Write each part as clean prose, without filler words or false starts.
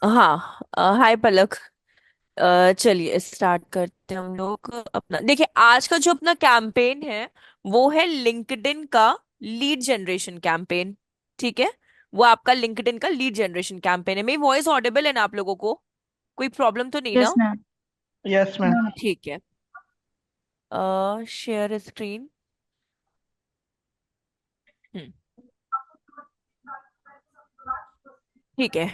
हाँ। हाय पलक। चलिए स्टार्ट करते हैं हम लोग अपना। देखिए आज का जो अपना कैंपेन है वो है लिंक्डइन का लीड जनरेशन कैंपेन। ठीक है। वो आपका लिंक्डइन का लीड जनरेशन कैंपेन है। मेरी वॉइस ऑडिबल है ना आप लोगों को? कोई प्रॉब्लम तो नहीं यस ना? Ma'am. Yes ma'am. No ma'am. ठीक है। Share screen. हम्म। ठीक है।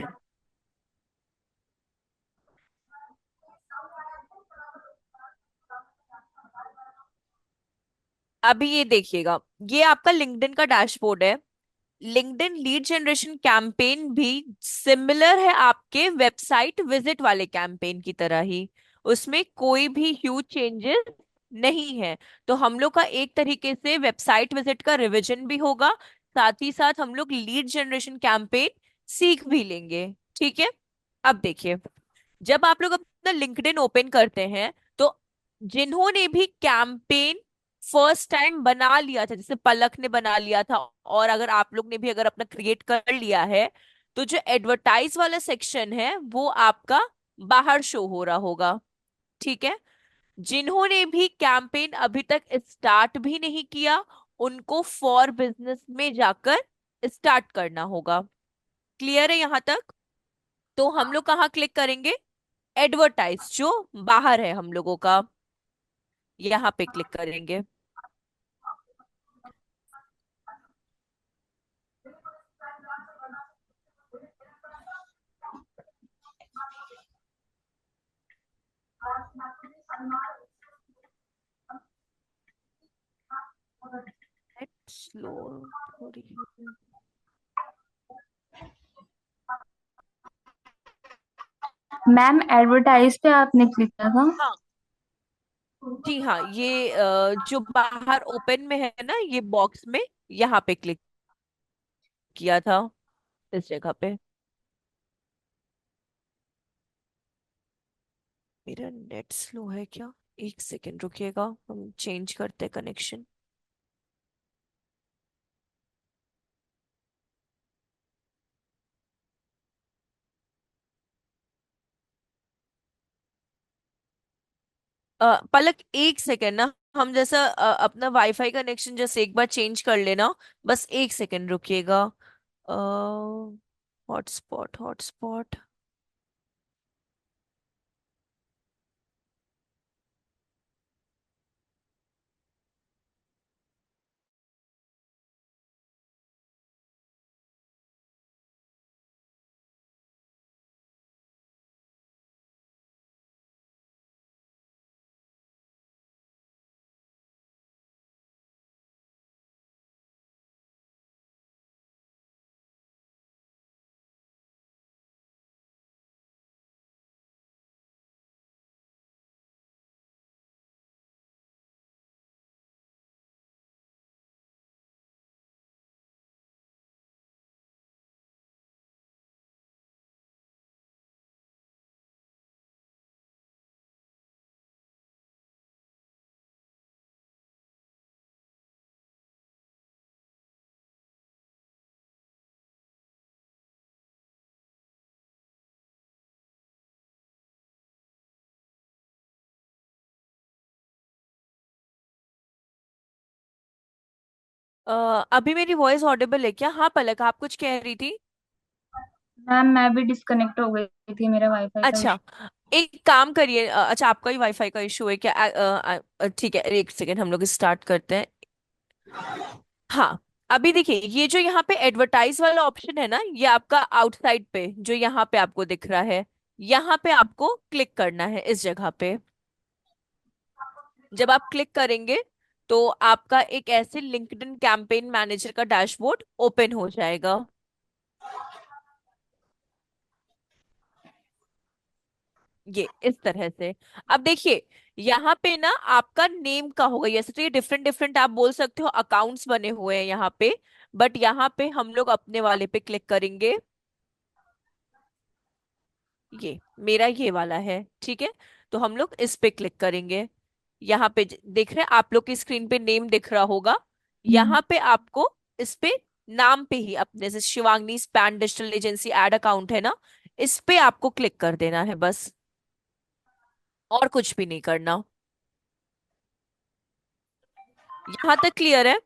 अभी ये देखिएगा, ये आपका लिंक्डइन का डैशबोर्ड है। लिंक्डइन लीड जनरेशन कैंपेन भी सिमिलर है आपके वेबसाइट विजिट वाले कैंपेन की तरह ही। उसमें कोई भी ह्यूज चेंजेस नहीं है। तो हम लोग का एक तरीके से वेबसाइट विजिट का रिवीजन भी होगा, साथ ही साथ हम लोग लीड जनरेशन कैंपेन सीख भी लेंगे। ठीक है। अब देखिए, जब आप लोग अपना लिंक्डइन ओपन करते हैं तो जिन्होंने भी कैंपेन फर्स्ट टाइम बना लिया था, जैसे पलक ने बना लिया था, और अगर आप लोग ने भी अगर अपना क्रिएट कर लिया है, तो जो एडवर्टाइज वाला सेक्शन है वो आपका बाहर शो हो रहा होगा। ठीक है। जिन्होंने भी कैंपेन अभी तक स्टार्ट भी नहीं किया, उनको फॉर बिजनेस में जाकर स्टार्ट करना होगा। क्लियर है यहां तक? तो हम लोग कहाँ क्लिक करेंगे? एडवर्टाइज जो बाहर है हम लोगों का, यहाँ पे क्लिक करेंगे। स्लो थोड़ी। मैम एडवर्टाइज पे आपने क्लिक किया था। हाँ जी हाँ, ये जो बाहर ओपन में है ना ये बॉक्स में, यहाँ पे क्लिक किया था, इस जगह पे। मेरा नेट स्लो है क्या? एक सेकेंड रुकिएगा, हम चेंज करते कनेक्शन। पलक एक सेकेंड ना, हम जैसा अपना वाईफाई कनेक्शन जैसे एक बार चेंज कर लेना। बस एक सेकेंड रुकिएगा। Hotspot hotspot. अभी मेरी वॉइस ऑडिबल है क्या? हाँ पलक, आप कुछ कह रही थी। मैम मैं भी डिस्कनेक्ट हो गई थी, मेरा वाईफाई का अच्छा, इशू। एक काम करिए। अच्छा, आपका ही वाईफाई का इशू है क्या? ठीक है, एक सेकेंड हम लोग स्टार्ट करते हैं। हाँ। अभी देखिए, ये जो यहाँ पे एडवर्टाइज वाला ऑप्शन है ना, ये आपका आउटसाइड पे जो यहाँ पे आपको दिख रहा है, यहाँ पे आपको क्लिक करना है इस जगह पे। जब आप क्लिक करेंगे तो आपका एक ऐसे लिंक्डइन कैंपेन मैनेजर का डैशबोर्ड ओपन हो जाएगा, ये इस तरह से। अब देखिए, यहाँ पे ना आपका नेम का होगा, जैसे तो ये डिफरेंट डिफरेंट आप बोल सकते हो अकाउंट्स बने हुए हैं यहाँ पे, बट यहाँ पे हम लोग अपने वाले पे क्लिक करेंगे। ये मेरा ये वाला है। ठीक है। तो हम लोग इस पे क्लिक करेंगे। यहाँ पे देख रहे हैं आप लोग की स्क्रीन पे नेम दिख रहा होगा। हम्म। यहाँ पे आपको इस पे नाम पे ही अपने से Shivangi span digital agency ad account है ना, इस पे आपको क्लिक कर देना है बस, और कुछ भी नहीं करना। यहां तक क्लियर है?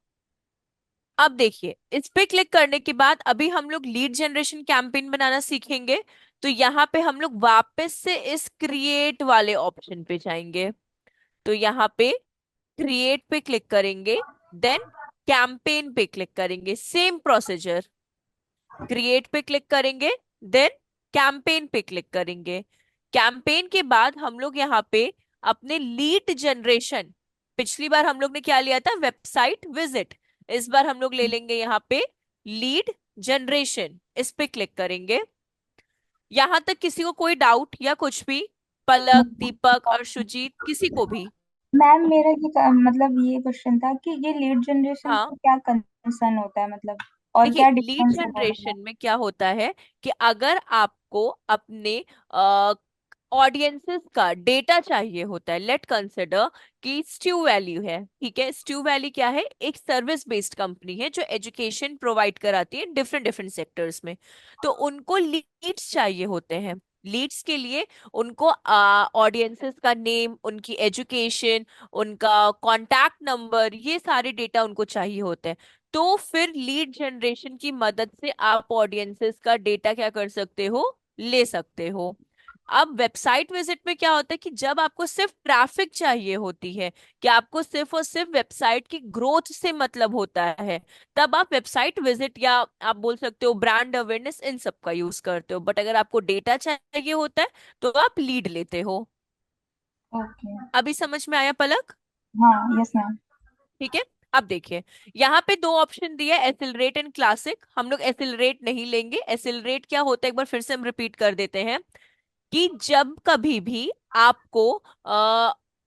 अब देखिए, इस पे क्लिक करने के बाद अभी हम लोग लीड जनरेशन कैंपेन बनाना सीखेंगे। तो यहाँ पे हम लोग वापस से इस क्रिएट वाले ऑप्शन पे जाएंगे। तो यहाँ पे क्रिएट पे क्लिक करेंगे, देन कैंपेन पे क्लिक करेंगे, सेम प्रोसीजर। क्रिएट पे क्लिक करेंगे, देन कैंपेन पे क्लिक करेंगे। कैंपेन के बाद हम लोग यहाँ पे अपने लीड जनरेशन, पिछली बार हम लोग ने क्या लिया था, वेबसाइट विजिट, इस बार हम लोग ले लेंगे यहाँ पे लीड जनरेशन, इस पे क्लिक करेंगे। यहां तक किसी को कोई डाउट या कुछ भी? पलक, दीपक और शुजीत, किसी को भी? मैम मेरा मतलब ये क्वेश्चन था कि ये लीड जनरेशन हाँ, से क्या कंसर्न होता है, मतलब और देखिए क्या लीड डिफरेंस है दोनों में? जनरेशन में क्या होता है कि अगर आपको अपने ऑडियंसेस का डेटा चाहिए होता है, लेट कंसिडर कि स्ट्यू वैल्यू है, ठीक है। स्ट्यू वैल्यू क्या है, एक सर्विस बेस्ड कंपनी है जो एजुकेशन प्रोवाइड कराती है डिफरेंट डिफरेंट सेक्टर्स में। तो उनको लीड्स चाहिए होते हैं। लीड्स के लिए उनको ऑडियंसेस का नेम, उनकी एजुकेशन, उनका कॉन्टैक्ट नंबर, ये सारे डेटा उनको चाहिए होते हैं। तो फिर लीड जनरेशन की मदद से आप ऑडियंसेस का डेटा क्या कर सकते हो, ले सकते हो। अब वेबसाइट विजिट में क्या होता है कि जब आपको सिर्फ ट्रैफिक चाहिए होती है, कि आपको सिर्फ और सिर्फ वेबसाइट की ग्रोथ से मतलब होता है, तब आप वेबसाइट विजिट या आप बोल सकते हो ब्रांड अवेयरनेस, इन सब का यूज करते हो। बट अगर आपको डेटा चाहिए होता है तो आप लीड लेते हो। ओके। अभी समझ में आया पलक? हाँ, यस मैम। ठीक है। अब देखिए, यहाँ पे दो ऑप्शन दिया है, एसिलरेट एंड क्लासिक। हम लोग एसिलरेट नहीं लेंगे। एसिलरेट क्या होता है, एक बार फिर से हम रिपीट कर देते हैं, कि जब कभी भी आपको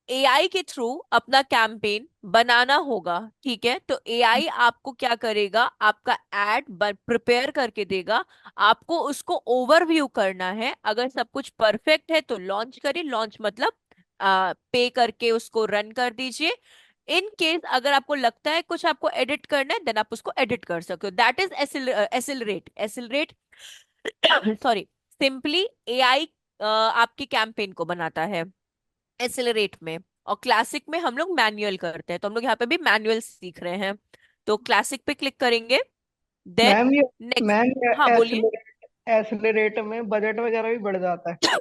एआई के थ्रू अपना कैंपेन बनाना होगा, ठीक है, तो एआई आपको क्या करेगा, आपका एड प्रिपेयर करके देगा। आपको उसको ओवरव्यू करना है। अगर सब कुछ परफेक्ट है तो लॉन्च करिए, लॉन्च मतलब पे करके उसको रन कर दीजिए। इन केस अगर आपको लगता है कुछ आपको एडिट करना है, देन आप उसको एडिट कर सकते हो। That is accelerate. Accelerate sorry, simply AI आपकी कैंपेन को बनाता है एसिलरेट में। और क्लासिक में हम लोग मैनुअल करते हैं, तो हम लोग यहाँ पे भी मैनुअल सीख रहे हैं। तो क्लासिक पे क्लिक करेंगे, देन मैम ये नेक्स्ट। मैम ये हाँ बोलिए। एसिलरेट में बजट वगैरह भी बढ़ जाता है।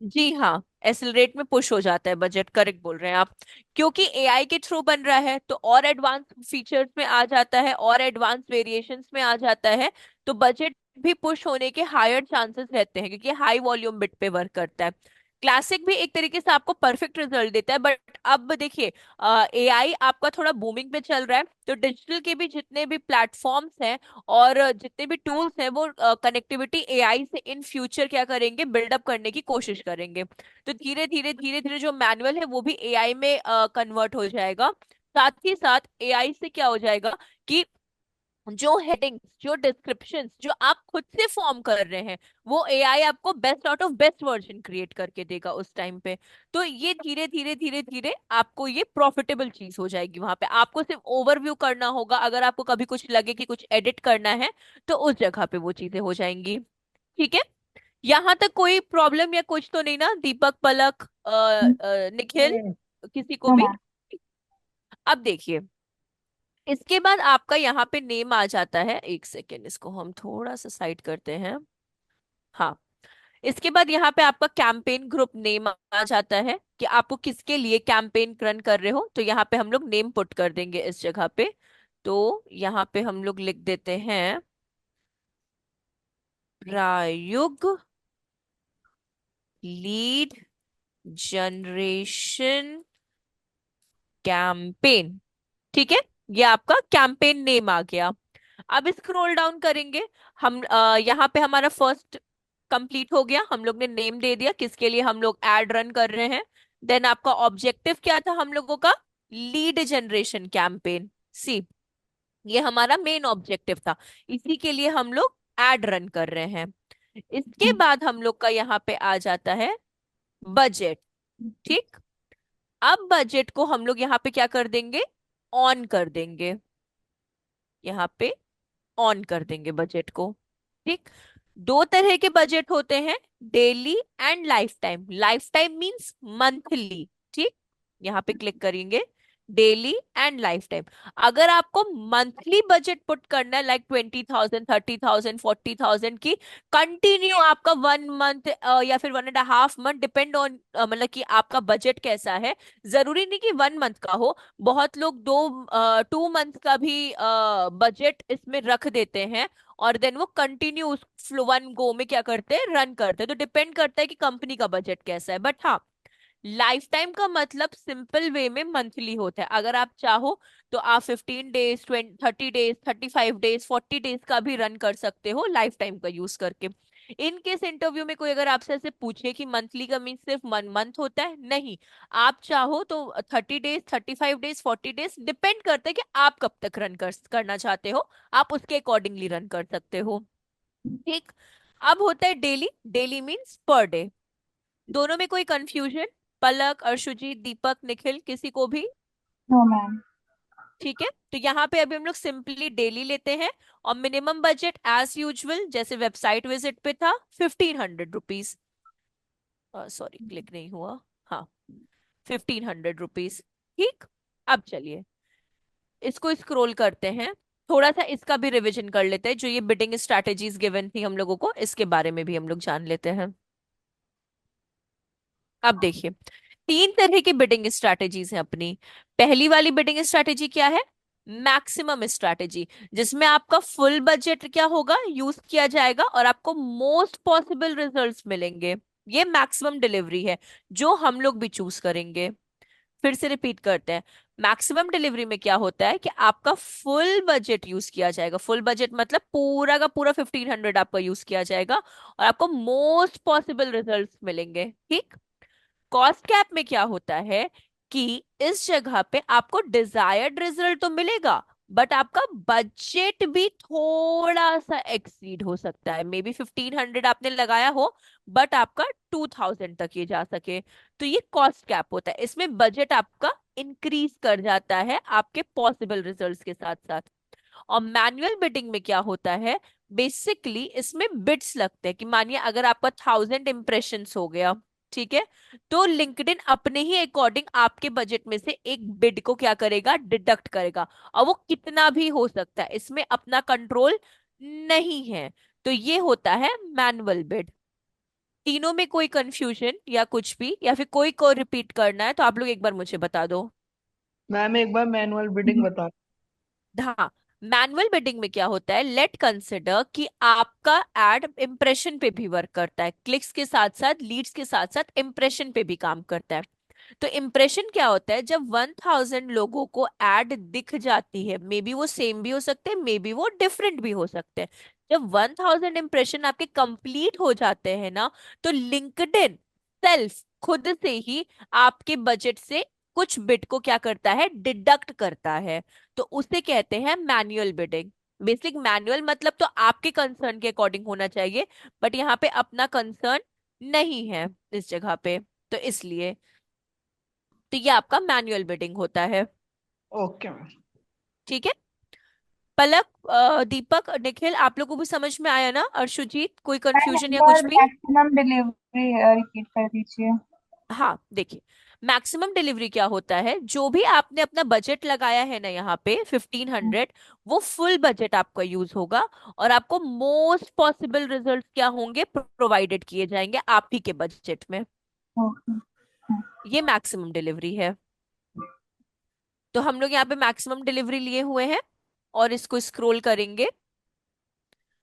जी हाँ, एसिलरेट में पुश हो जाता है बजट, करेक्ट बोल रहे हैं आप। क्योंकि एआई के थ्रू बन रहा है तो और एडवांस फीचर्स में आ जाता है, और एडवांस वेरिएशंस में आ जाता है। तो बजट भी पुश होने के हायर चांसेस रहते हैं, क्योंकि हाई वॉल्यूम बिट पे वर्क करता है। क्लासिक भी एक तरीके से आपको परफेक्ट रिजल्ट देता है। बट अब देखिए, एआई आपका थोड़ा बूमिंग पे चल रहा है, तो डिजिटल के भी जितने भी प्लेटफॉर्म्स हैं और जितने भी टूल्स हैं, वो कनेक्टिविटी एआई से इन फ्यूचर क्या करेंगे, बिल्डअप करने की कोशिश करेंगे। तो धीरे धीरे धीरे धीरे जो मैनुअल है वो भी एआई में कन्वर्ट हो जाएगा। साथ ही साथ एआई से क्या हो जाएगा कि जो हेडिंग्स, जो डिस्क्रिप्शंस जो आप खुद से फॉर्म कर रहे हैं, वो एआई आपको best out of best version create करके देगा उस टाइम पे। तो ये धीरे धीरे धीरे धीरे आपको ये प्रॉफिटेबल चीज हो जाएगी। वहां पे आपको सिर्फ ओवरव्यू करना होगा, अगर आपको कभी कुछ लगे कि कुछ एडिट करना है तो उस जगह पे वो चीजें हो जाएंगी। ठीक है। यहां तक कोई प्रॉब्लम या कुछ तो नहीं ना, दीपक, पलक, निखिल, नहीं, किसी को नो भी? मैम। अब देखिए, इसके बाद आपका यहाँ पे नेम आ जाता है। एक सेकेंड, इसको हम थोड़ा सा साइड करते हैं। हाँ, इसके बाद यहाँ पे आपका कैंपेन ग्रुप नेम आ जाता है, कि आपको किसके लिए कैंपेन रन कर रहे हो। तो यहाँ पे हम लोग नेम पुट कर देंगे इस जगह पे। तो यहाँ पे हम लोग लिख देते हैं प्रायुग लीड जनरेशन कैंपेन। ठीक है, ये आपका कैंपेन नेम आ गया। अब स्क्रॉल डाउन करेंगे, हम यहाँ पे हमारा फर्स्ट कंप्लीट हो गया। हम लोग ने नेम दे दिया किसके लिए हम लोग एड रन कर रहे हैं। देन आपका ऑब्जेक्टिव क्या था हम लोगों का, लीड जनरेशन कैंपेन। सी, ये हमारा मेन ऑब्जेक्टिव था, इसी के लिए हम लोग एड रन कर रहे हैं। इसके बाद हम लोग का यहाँ पे आ जाता है बजट। ठीक। अब बजट को हम लोग यहाँ पे क्या कर देंगे, ऑन कर देंगे। यहाँ पे ऑन कर देंगे बजट को। ठीक। दो तरह के बजट होते हैं, daily and life time. Life time means monthly, ठीक। यहाँ पे क्लिक करेंगे, डेली एंड लाइफ टाइम। अगर आपको मंथली बजट पुट करना है, लाइक 20,000, 30,000, 40,000 की कंटिन्यू, आपका 1 मंथ या फिर 1.5 मंथ, डिपेंड ऑन मतलब कि आपका बजट कैसा है। जरूरी नहीं कि 1 मंथ का हो, बहुत लोग 2 मंथ का भी बजट इसमें रख देते हैं, और देन वो कंटिन्यू उस फ्लो वन गो में क्या करते हैं, रन करते हैं। तो डिपेंड करता है कि कंपनी का बजट कैसा है। बट हाँ, लाइफ टाइम का मतलब सिंपल वे में मंथली होता है। अगर आप चाहो तो आप 15 डेज, 30 डेज, 35 डेज, 40 डेज का भी रन कर सकते हो लाइफ टाइम का यूज करके। इन केस इंटरव्यू में कोई अगर आपसे ऐसे पूछे कि मंथली का मीन सिर्फ 1 मंथ होता है, नहीं, आप चाहो तो 30 डेज, 35 डेज, 40 डेज, डिपेंड करता है कि आप कब तक रन करना चाहते हो, आप उसके अकॉर्डिंगली रन कर सकते हो, ठीक। अब होता है daily. Daily means per day. दोनों में कोई कंफ्यूजन? पलक, अर्शुजीत, दीपक, निखिल, किसी को भी? No ma'am. ठीक है, तो यहाँ पे अभी हम लोग सिंपली डेली लेते हैं। और मिनिमम बजट एज यूजुअल जैसे वेबसाइट विजिट पे था, 1500 रुपीज। सॉरी, क्लिक नहीं हुआ। हाँ, 1500 रुपीज, ठीक। अब चलिए इसको स्क्रॉल करते हैं, थोड़ा सा इसका भी रिवीजन कर लेते हैं। जो ये बिडिंग स्ट्रैटेजीज गिवन थी हम लोगों को, इसके बारे में भी हम लोग जान लेते हैं। अब देखिए, तीन तरह की बिडिंग स्ट्रैटेजीज हैं अपनी। पहली वाली बिडिंग स्ट्रैटेजी क्या है? मैक्सिमम स्ट्रैटेजी, जिसमें आपका फुल बजट क्या होगा, यूज किया जाएगा और आपको मोस्ट पॉसिबल रिजल्ट्स मिलेंगे। ये मैक्सिमम डिलीवरी है, जो हम लोग भी चूज करेंगे। फिर से रिपीट करते हैं। मैक्सिमम डिलीवरी में क्या होता है कि आपका फुल बजट यूज किया जाएगा। फुल बजट मतलब पूरा का पूरा 1500 आपका यूज किया जाएगा, और आपको मोस्ट पॉसिबल रिजल्ट्स मिलेंगे, ठीक। कॉस्ट कैप में क्या होता है कि इस जगह पे आपको डिजायर्ड रिजल्ट तो मिलेगा, बट आपका बजट भी थोड़ा सा एक्सीड हो सकता है। मे बी 1500 आपने लगाया हो, बट आपका 2000 तक ये जा सके। तो ये कॉस्ट कैप होता है, इसमें बजट आपका इंक्रीज कर जाता है आपके पॉसिबल रिजल्ट्स के साथ साथ। और मैनुअल बिडिंग में क्या होता है, बेसिकली इसमें बिट्स लगते हैं कि मानिए अगर आपका 1000 इंप्रेशंस हो गया, ठीक है, तो लिंक्डइन अपने ही अकॉर्डिंग आपके बजट में से एक बिड को क्या करेगा, डिडक्ट करेगा। और वो कितना भी हो सकता है, इसमें अपना कंट्रोल नहीं है। तो ये होता है मैनुअल बिड। तीनों में कोई कंफ्यूजन या कुछ भी, या फिर कोई को रिपीट करना है तो आप लोग एक बार मुझे बता दो। मैम एक बार मैनुअल बिडिंग बता। हाँ, मैनुअल बिडिंग में क्या होता है, लेट कंसिडर कि आपका एड इंप्रेशन पे भी वर्क करता है, क्लिक्स के साथ साथ, लीड्स के साथ साथ इंप्रेशन पे भी काम करता है। तो इम्प्रेशन क्या होता है, जब 1000 लोगों को एड दिख जाती है, मे बी वो सेम भी हो सकते हैं, मे बी वो डिफरेंट भी हो सकते हैं। जब 1000 इंप्रेशन आपके कंप्लीट हो जाते हैं ना, तो लिंक्डइन सेल्फ खुद से ही आपके बजट से कुछ बिट को क्या करता है, डिडक्ट करता है। तो उसे कहते हैं मैन्युअल बिडिंग। बेसिक मैनुअल मतलब तो आपके कंसर्न के अकॉर्डिंग होना चाहिए, बट यहाँ पे अपना कंसर्न नहीं है इस जगह पे, तो इसलिए। तो ये आपका मैनुअल बिडिंग होता है, ओके मैम। ठीक है। पलक, दीपक, निखिल, आप लोगों को भी समझ में आया ना? अर्शुजीत, कोई मैम कंफ्यूजन एक या बार कुछ भी? मैक्सिमम डिलीवरी रिपीट कर दीजिए। हाँ, देखिए, मैक्सिमम डिलीवरी क्या होता है, जो भी आपने अपना बजट लगाया है ना यहाँ पे 1500, वो फुल बजट आपका यूज होगा, और आपको मोस्ट पॉसिबल रिजल्ट क्या होंगे, प्रोवाइडेड किए जाएंगे आप ही के बजट में। ओके। ये मैक्सिमम डिलीवरी है। तो हम लोग यहाँ पे मैक्सिमम डिलीवरी लिए हुए हैं, और इसको स्क्रॉल करेंगे,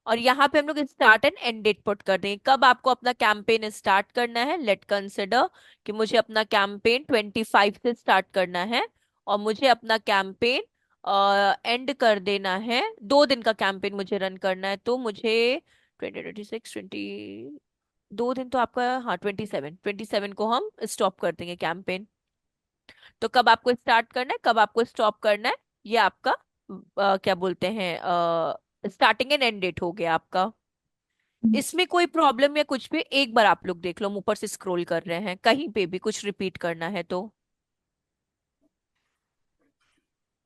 और यहाँ पे हम लोग start and end date put कर देंगे, कब आपको अपना कैंपेन स्टार्ट करना है। लेट कंसिडर कि मुझे अपना कैंपेन 25 से स्टार्ट करना है, और मुझे अपना कैंपेन एंड कर देना है, 2 दिन का कैंपेन मुझे रन करना है। तो मुझे 20, 26, 2 दिन तो आपका, हाँ, 27 को हम स्टॉप कर देंगे कैंपेन। तो कब आपको स्टार्ट करना है, कब आपको स्टॉप करना है, ये आपका क्या बोलते हैं, स्टार्टिंग एंड एंड डेट हो गया आपका। इसमें कोई प्रॉब्लम या कुछ भी एक बार आप लोग देख लो, हम ऊपर से स्क्रॉल कर रहे हैं, कहीं पे भी कुछ रिपीट करना है तो।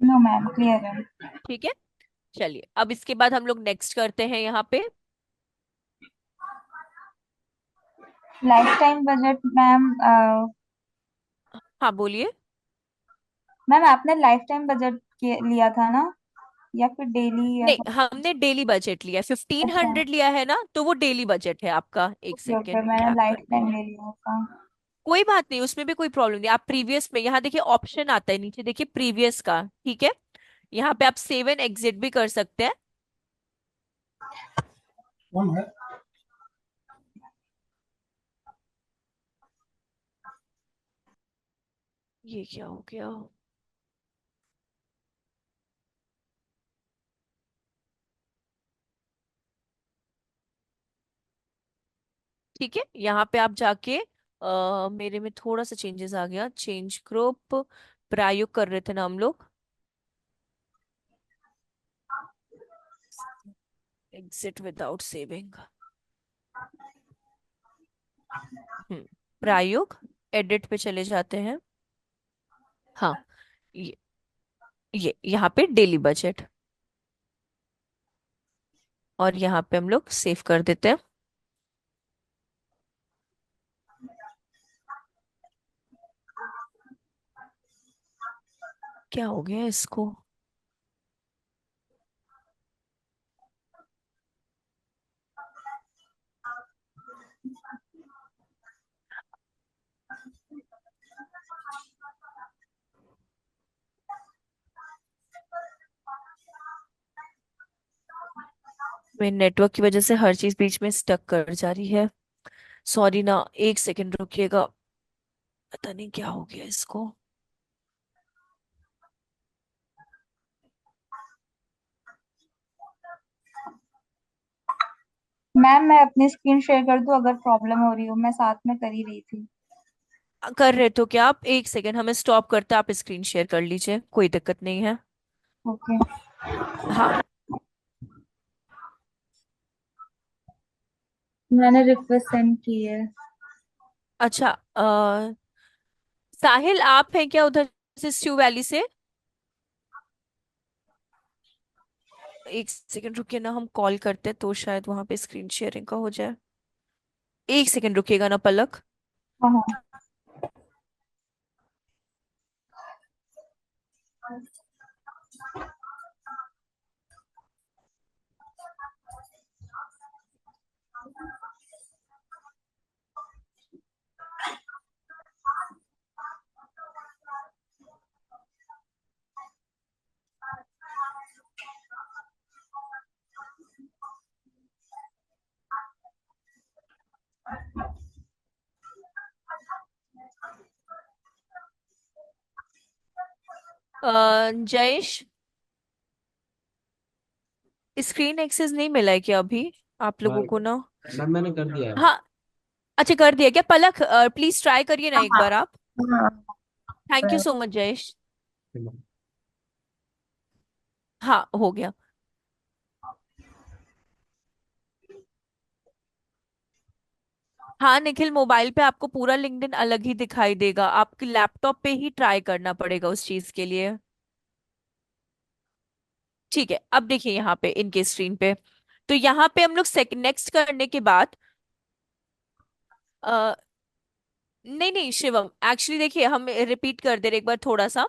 नो मैम, क्लियर है। ठीक है, चलिए अब इसके बाद हम लोग नेक्स्ट करते हैं यहाँ पे। Life time budget ma'am. हाँ बोलिए। मैम आपने लाइफ टाइम बजट लिया था ना, या फिर डेली या नहीं, हमने डेली बजट लिया, फिफ्टीन अच्छा। हंड्रेड लिया है ना, तो वो डेली बजट है आपका। एक ओके ओके, सेकेंड मैंने क्या लाइफ करते टाइम हैं। ले लिया था। कोई बात नहीं, उसमें भी कोई प्रॉब्लम नहीं। आप प्रीवियस में यहाँ देखिए ऑप्शन आता है नीचे, देखिए प्रीवियस का, ठीक है। यहाँ पे आप सेव एंड एग्जिट भी कर सकते हैं। कौन है? ये क्या हो गया। ठीक है, यहाँ पे आप जाके मेरे में थोड़ा सा चेंजेस आ गया, चेंज ग्रुप प्रायोग कर रहे थे ना हम लोग। Exit without saving. Prayog, edit पे चले जाते हैं। हाँ, ये यहाँ पे डेली बजट, और यहाँ पे हम लोग सेव कर देते हैं। क्या हो गया इसको। मेरे नेटवर्क की वजह से हर चीज बीच में स्टक कर जा रही है। सॉरी ना, एक सेकंड रुकिएगा। पता नहीं क्या हो गया इसको। मैम मैं अपनी स्क्रीन शेयर कर दूं अगर प्रॉब्लम हो रही हो, मैं साथ में कर ही रही थी। कर रहे तो क्या आप, एक सेकंड हमें स्टॉप करते, आप स्क्रीन शेयर कर लीजिए, कोई दिक्कत नहीं है। ओके। हाँ। मैंने रिक्वेस्ट सेंड की है। अच्छा, साहिल आप हैं क्या उधर से, स्ट्यू वैली से। एक सेकंड रुकिए ना, हम कॉल करते हैं तो शायद वहां पे स्क्रीन शेयरिंग का हो जाए। एक सेकंड रुकिएगा ना पलक। हाँ हाँ। जयेश, स्क्रीन एक्सेस नहीं मिला है क्या अभी आप हाँ लोगों को ना। मैम मैंने कर दिया है। हाँ। अच्छा, कर दिया क्या पलक, प्लीज ट्राई करिए ना हाँ एक हाँ बार आप। हाँ। Thank you so much Jayesh. ठीक है। हाँ, हो गया। हाँ निखिल, मोबाइल पे आपको पूरा लिंक्डइन अलग ही दिखाई देगा, आपके लैपटॉप पे ही ट्राई करना पड़ेगा उस चीज के लिए। ठीक है, अब देखिए यहाँ पे इनके स्क्रीन पे, तो यहाँ पे हम लोग नेक्स्ट करने के बाद आ, नहीं नहीं शिवम, एक्चुअली देखिए हम रिपीट कर दे रहे एक बार थोड़ा सा।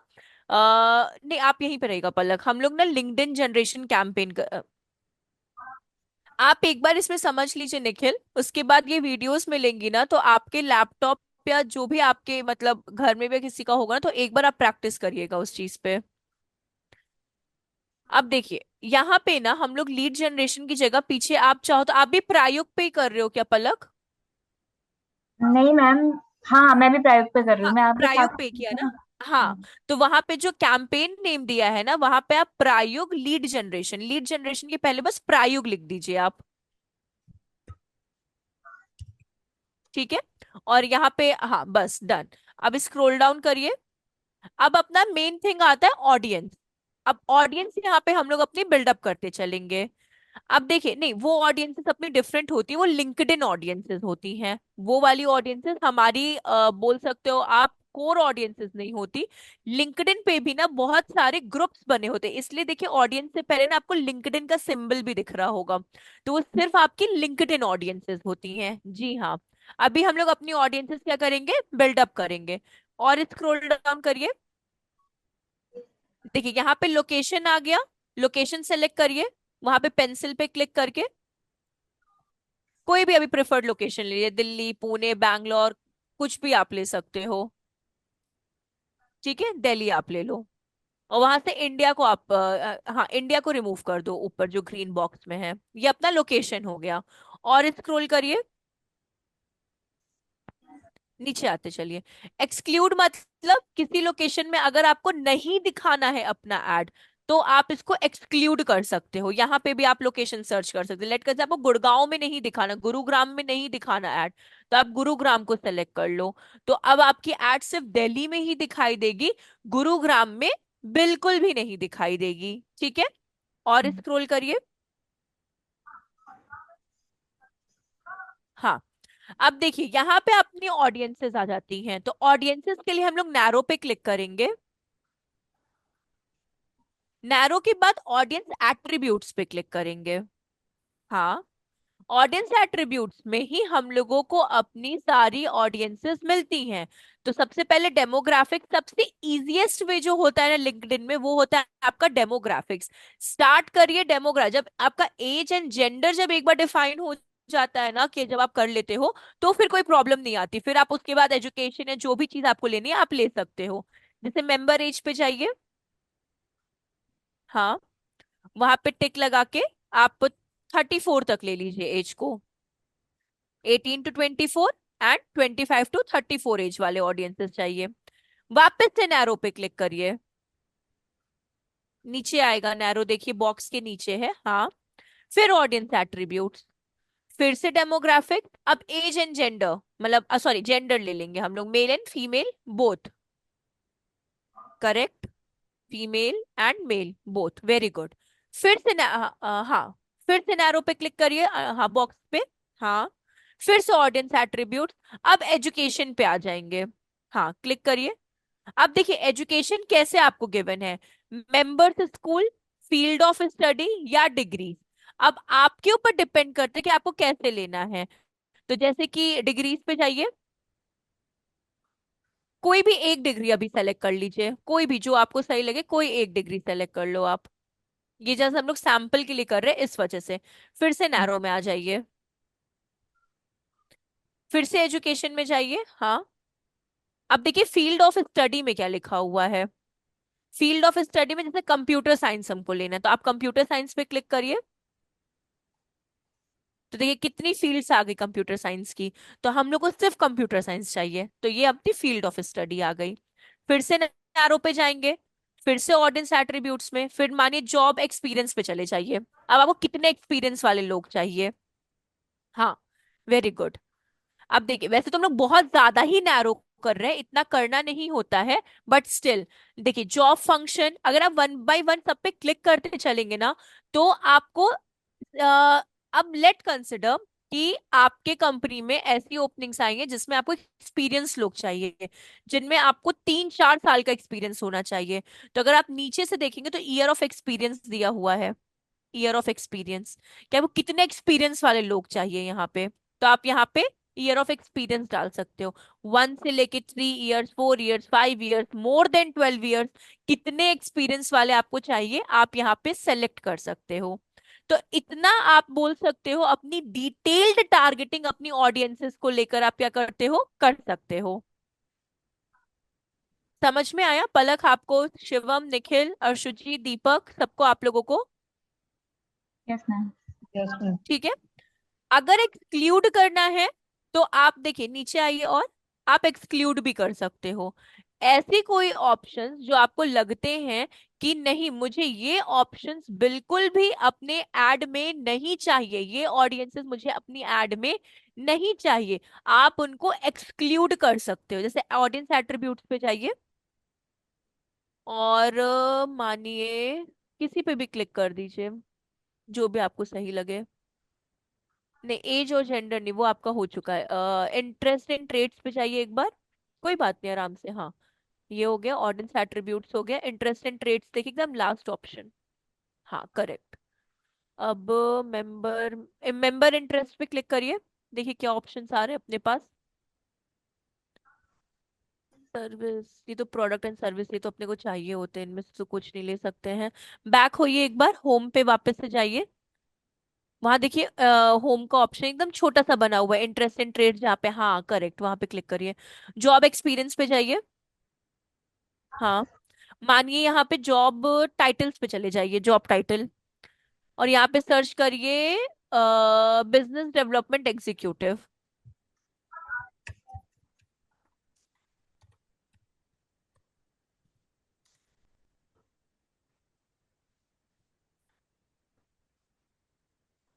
नहीं, आप यहीं पे रहेगा पलक, हम लोग ना लिंक्डइन जनरेशन कैंपेन, आप एक बार इसमें समझ लीजिए निखिल, उसके बाद ये वीडियोस मिलेंगी ना, तो आपके लैपटॉप या जो भी आपके मतलब घर में भी किसी का होगा ना, तो एक बार आप प्रैक्टिस करिएगा उस चीज पे। अब देखिए यहाँ पे ना हम लोग लीड जनरेशन की जगह पीछे, आप चाहो तो आप भी प्रायोग पे ही कर रहे हो क्या पलक। नहीं मैम। हाँ मैं भी प्राइवेट पे कर रही हाँ, हूँ, मैं आपके साथ प्रायोग पे हूँ किया ना। ना। हाँ, तो वहां पे जो कैंपेन नेम दिया है ना, वहां पे आप प्रायोग लीड जनरेशन, लीड जनरेशन के पहले बस प्रायोग लिख दीजिए आप। ठीक है, और यहाँ पे हाँ बस डन। अब स्क्रॉल डाउन करिए। अब अपना मेन थिंग आता है ऑडियंस। अब ऑडियंस यहाँ पे हम लोग अपनी बिल्डअप करते चलेंगे। अब देखिए, नहीं वो ऑडियंसेस अपनी डिफरेंट होती है, वो लिंक्डइन ऑडियंसेस होती हैं। वो वाली ऑडियंसेस हमारी बोल सकते हो आप कोर ऑडियंसेस नहीं होती। लिंक्डइन पे भी ना बहुत सारे ग्रुप्स बने होते हैं, इसलिए देखिए ऑडियंस से पहले ना आपको लिंक्डइन का सिंबल भी दिख रहा होगा, तो वो सिर्फ आपकी लिंक्डइन ऑडियंसेस होती हैं, जी हाँ। अभी हम लोग अपनी ऑडियंसेस क्या करेंगे, बिल्डअप करेंगे। और स्क्रॉल डाउन करिए, देखिए यहाँ पे लोकेशन आ गया, लोकेशन सेलेक्ट करिए, वहां पे पेंसिल पे क्लिक करके कोई भी अभी प्रेफर्ड लोकेशन लीजिए, दिल्ली, पुणे, बैंगलोर, कुछ भी आप ले सकते हो। ठीक है, दिल्ली आप ले लो। और वहां से इंडिया को आप हाँ, इंडिया को रिमूव कर दो, ऊपर जो ग्रीन बॉक्स में है, ये अपना लोकेशन हो गया। और स्क्रॉल करिए, नीचे आते चलिए। एक्सक्लूड मतलब किसी लोकेशन में अगर आपको नहीं दिखाना है अपना ऐड, तो आप इसको एक्सक्लूड कर सकते हो। यहाँ पे भी आप लोकेशन सर्च कर सकते हो। लेट कर आपको गुड़गांव में नहीं दिखाना, गुरुग्राम में नहीं दिखाना ऐड, तो आप गुरुग्राम को सेलेक्ट कर लो। तो अब आपकी ऐड सिर्फ दिल्ली में ही दिखाई देगी, गुरुग्राम में बिल्कुल भी नहीं दिखाई देगी। ठीक है, और स्क्रॉल करिए। हाँ, अब देखिए यहाँ पे अपनी ऑडियंसेस आ जाती हैं, तो ऑडियंसेस के लिए हम लोग नैरो पे क्लिक करेंगे। नैरो के बाद ऑडियंस एट्रीब्यूट्स पे क्लिक करेंगे। हाँ, ऑडियंस एट्रीब्यूट्स में ही हम लोगों को अपनी सारी ऑडियंसेस मिलती हैं। तो सबसे पहले डेमोग्राफिक, सबसे इजीएस्ट वे जो होता है ना लिंक्डइन में, वो होता है आपका डेमोग्राफिक्स। स्टार्ट करिए डेमोग्राफ, जब आपका एज एंड जेंडर जब एक बार डिफाइन हो जाता है ना, कि जब आप कर लेते हो, तो फिर कोई प्रॉब्लम नहीं आती। फिर आप उसके बाद एजुकेशन या जो भी चीज आपको लेनी है आप ले सकते हो। जैसे मेंबर एज पे जाइए, हाँ, वहां पे टिक लगा के आप 34 तक ले लीजिए एज को, 18 to 24 एंड 25 to 34 एज वाले ऑडियंसेस चाहिए। वापस से नैरो पे क्लिक करिए, नीचे आएगा नैरो, देखिए बॉक्स के नीचे है, हाँ। फिर ऑडियंस एट्रीब्यूट्स, फिर से डेमोग्राफिक, अब एज एंड जेंडर, मतलब सॉरी जेंडर ले लेंगे हम लोग, male and female both, correct, female and male both, very good. फिर से हाँ, फिर से नैरो पे क्लिक करिए, हाँ बॉक्स पे, हाँ। फिर से ऑडियंस एट्रीब्यूट, अब एजुकेशन पे आ जाएंगे, हाँ क्लिक करिए। अब देखिए एजुकेशन कैसे आपको गिवन है, members school, field of study या डिग्री। अब आपके ऊपर डिपेंड करते हैं कि आपको कैसे लेना है। तो जैसे कि डिग्रीज पे जाइए, कोई भी एक डिग्री अभी सेलेक्ट कर लीजिए, कोई भी जो आपको सही लगे, कोई एक डिग्री सेलेक्ट कर लो आप। ये जैसे हम लोग सैंपल के लिए कर रहे हैं इस वजह से। फिर से नैरो में आ जाइए, फिर से एजुकेशन में जाइए, हाँ। अब देखिए फील्ड ऑफ स्टडी में क्या लिखा हुआ है। फील्ड ऑफ स्टडी में जैसे कंप्यूटर साइंस हमको लेना है, तो आप कंप्यूटर साइंस पे क्लिक करिए। तो देखिए कितनी फील्ड्स आ गई कंप्यूटर साइंस की। तो हम लोग को सिर्फ कंप्यूटर साइंस चाहिए, तो ये अपनी फील्ड ऑफ स्टडी आ गई। फिर से नैरो पे जाएंगे, फिर से ऑडियंस एट्रीब्यूट्स में, फिर मानिए जॉब एक्सपीरियंस पे चले जाइए। अब आपको कितने एक्सपीरियंस वाले लोग चाहिए, हाँ, वेरी गुड। अब देखिए वैसे तो हम लोग बहुत ज्यादा ही नैरो कर रहे हैं, इतना करना नहीं होता है, बट स्टिल देखिए जॉब फंक्शन, अगर आप वन बाय वन सब पे क्लिक करते चलेंगे ना, तो आपको अब लेट कंसिडर कि आपके कंपनी में ऐसी ओपनिंग्स आई हैं जिसमें आपको एक्सपीरियंस लोग चाहिए, जिनमें आपको 3-4 साल का एक्सपीरियंस होना चाहिए। तो अगर आप नीचे से देखेंगे तो ईयर ऑफ एक्सपीरियंस दिया हुआ है, ईयर ऑफ एक्सपीरियंस, क्या वो कितने एक्सपीरियंस वाले लोग चाहिए यहाँ पे। तो आप यहाँ पे ईयर ऑफ एक्सपीरियंस डाल सकते हो, 1 से लेके 3 years, 4 years, 5 years, more than 12 years, कितने एक्सपीरियंस वाले आपको चाहिए आप यहाँ पे सेलेक्ट कर सकते हो। तो इतना आप बोल सकते हो, अपनी डिटेल्ड टारगेटिंग अपनी ऑडियंसेस को लेकर आप क्या करते हो, कर सकते हो। समझ में आया पलक आपको, शिवम, निखिल, अर्शुजी, दीपक, सबको, आप लोगों को? Yes ma'am. Yes ma'am. ठीक है, अगर एक्सक्लूड करना है तो आप देखिए नीचे आइए, और आप एक्सक्लूड भी कर सकते हो। ऐसी कोई ऑप्शंस जो आपको लगते हैं कि नहीं, मुझे ये ऑप्शंस बिल्कुल भी अपने ऐड में नहीं चाहिए, ये ऑडियंसेस मुझे अपनी ऐड में नहीं चाहिए, आप उनको एक्सक्लूड कर सकते हो। जैसे ऑडियंस एट्रीब्यूट्स पे जाइए, और मानिए किसी पे भी क्लिक कर दीजिए, जो भी आपको सही लगे। नहीं, एज और जेंडर नहीं, वो आपका हो चुका है। इंटरेस्ट इन ट्रेड्स पे चाहिए एक बार, कोई बात नहीं, आराम से, हाँ। ये हो गया, ऑडियंस एट्रीब्यूट्स हो गया, इंटरेस्ट इन ट्रेड्स देखिए एकदम लास्ट ऑप्शन, हाँ करेक्ट। अब मेंबर मेंबर इंटरेस्ट पे क्लिक करिए, देखिए क्या ऑप्शंस आ रहे हैं अपने पास। सर्विस, ये तो प्रोडक्ट एंड सर्विस, ये तो अपने को चाहिए होते हैं, इनमें से तो कुछ नहीं ले सकते हैं। बैक होइए, एक बार होम पे वापस से जाइए। वहां देखिए होम का ऑप्शन एकदम छोटा सा बना हुआ है, इंटरेस्ट इन ट्रेड, जहाँ पे, हाँ करेक्ट, वहां पे क्लिक करिए। जॉब एक्सपीरियंस पे जाइए। हाँ, मानिए यहाँ पे जॉब टाइटल्स पे चले जाइए, जॉब टाइटल, और यहाँ पे सर्च करिए बिजनेस डेवलपमेंट एग्जीक्यूटिव।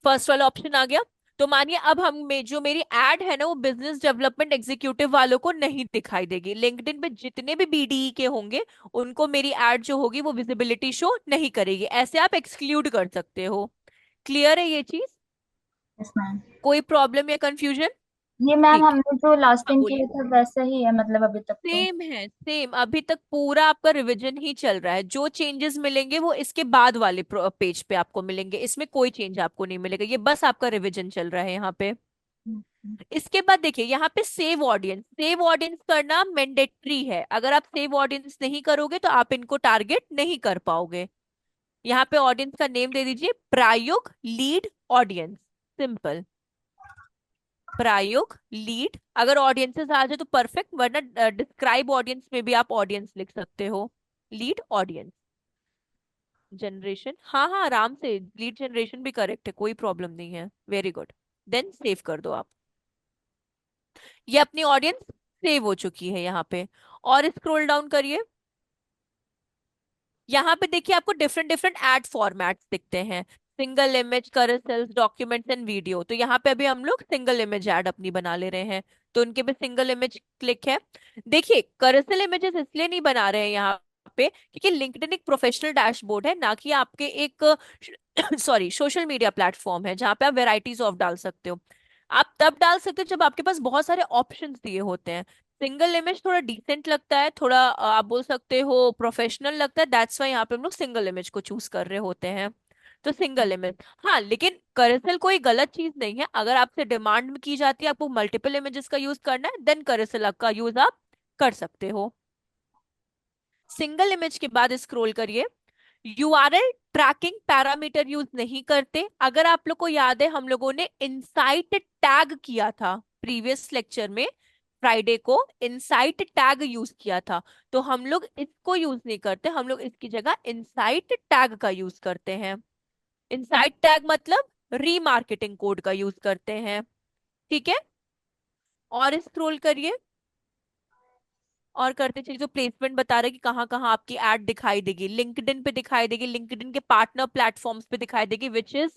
फर्स्ट वाला ऑप्शन आ गया। तो मानिए अब हम में जो मेरी एड है ना, वो बिजनेस डेवलपमेंट एग्जीक्यूटिव वालों को नहीं दिखाई देगी। लिंक्डइन पे जितने भी बीडीई के होंगे, उनको मेरी एड जो होगी वो विजिबिलिटी शो नहीं करेगी। ऐसे आप एक्सक्लूड कर सकते हो। क्लियर है ये चीज? Yes ma'am. कोई प्रॉब्लम या कंफ्यूजन? ये मैम ठीक है, हमने जो लास्ट हाँ टाइम किया बोलिए। था वैसा ही है मतलब अभी तक तो। सेम है, सेम, अभी तक पूरा आपका रिवीजन ही चल रहा है। जो चेंजेस मिलेंगे वो इसके बाद वाले पेज पे आपको मिलेंगे, इसमें कोई चेंज आपको नहीं मिलेगा, ये बस आपका रिवीजन चल रहा है यहाँ पे। इसके बाद देखिए यहाँ पे सेव ऑडियंस, सेव ऑडियंस करना मैंडेटरी है। अगर आप सेव ऑडियंस नहीं करोगे तो आप इनको टारगेट नहीं कर पाओगे। यहाँ पे ऑडियंस का नेम दे दीजिए प्रायुग लीड ऑडियंस, सिंपल, प्रायुग लीड। अगर ऑडियंसेस आ जाए तो परफेक्ट, वरना डिस्क्राइब ऑडियंस में भी आप ऑडियंस लिख सकते हो, लीड ऑडियंस जनरेशन। हाँ हाँ, आराम से लीड जनरेशन भी करेक्ट है, कोई प्रॉब्लम नहीं है, वेरी गुड। देन सेव कर दो आप। ये अपनी ऑडियंस सेव हो चुकी है यहाँ पे। और स्क्रॉल डाउन करिए, यहाँ पे देखिए आपको डिफरेंट डिफरेंट एड फॉर्मेट्स दिखते हैं, single image, carousels, documents and video. तो यहाँ पे अभी हम लोग सिंगल इमेज ऐड अपनी बना ले रहे हैं, तो उनके पे सिंगल इमेज क्लिक है। देखिए कैरोसेल इमेजेस इसलिए नहीं बना रहे हैं यहाँ पे क्योंकि लिंक्डइन एक प्रोफेशनल डैशबोर्ड है, ना कि आपके एक सॉरी सोशल मीडिया प्लेटफॉर्म है जहाँ पे आप वेराइटीज ऑफ डाल सकते हो। आप तब डाल सकते हो जब आपके पास बहुत सारे ऑप्शंस दिए होते हैं। सिंगल इमेज थोड़ा डिसेंट लगता है, थोड़ा आप बोल सकते हो प्रोफेशनल लगता है, दैट्स वाई यहाँ पे हम लोग सिंगल इमेज को चूज कर रहे होते हैं। तो सिंगल इमेज, हाँ, लेकिन करेसल कोई गलत चीज नहीं है। अगर आपसे डिमांड की जाती है आपको मल्टीपल इमेजेस का यूज करना है, देन करेसल का यूज आप कर सकते हो। सिंगल इमेज के बाद स्क्रॉल करिए। यूआरएल ट्रैकिंग पैरामीटर यूज नहीं करते। अगर आप लोग को याद है, हम लोगों ने इनसाइट टैग किया था प्रीवियस लेक्चर में, फ्राइडे को इनसाइट टैग यूज किया था। तो हम लोग इसको यूज नहीं करते, हम लोग इसकी जगह इनसाइट टैग का यूज करते हैं। इनसाइट टैग मतलब रीमार्केटिंग कोड का यूज करते हैं। ठीक है, और स्क्रॉल करिए, और करते चलिए। तो प्लेसमेंट बता रहा है कि कहाँ कहाँ आपकी एड दिखाई देगी। लिंक्डइन पे दिखाई देगी, लिंक्डइन के पार्टनर प्लेटफॉर्म्स पे दिखाई देगी, विच इज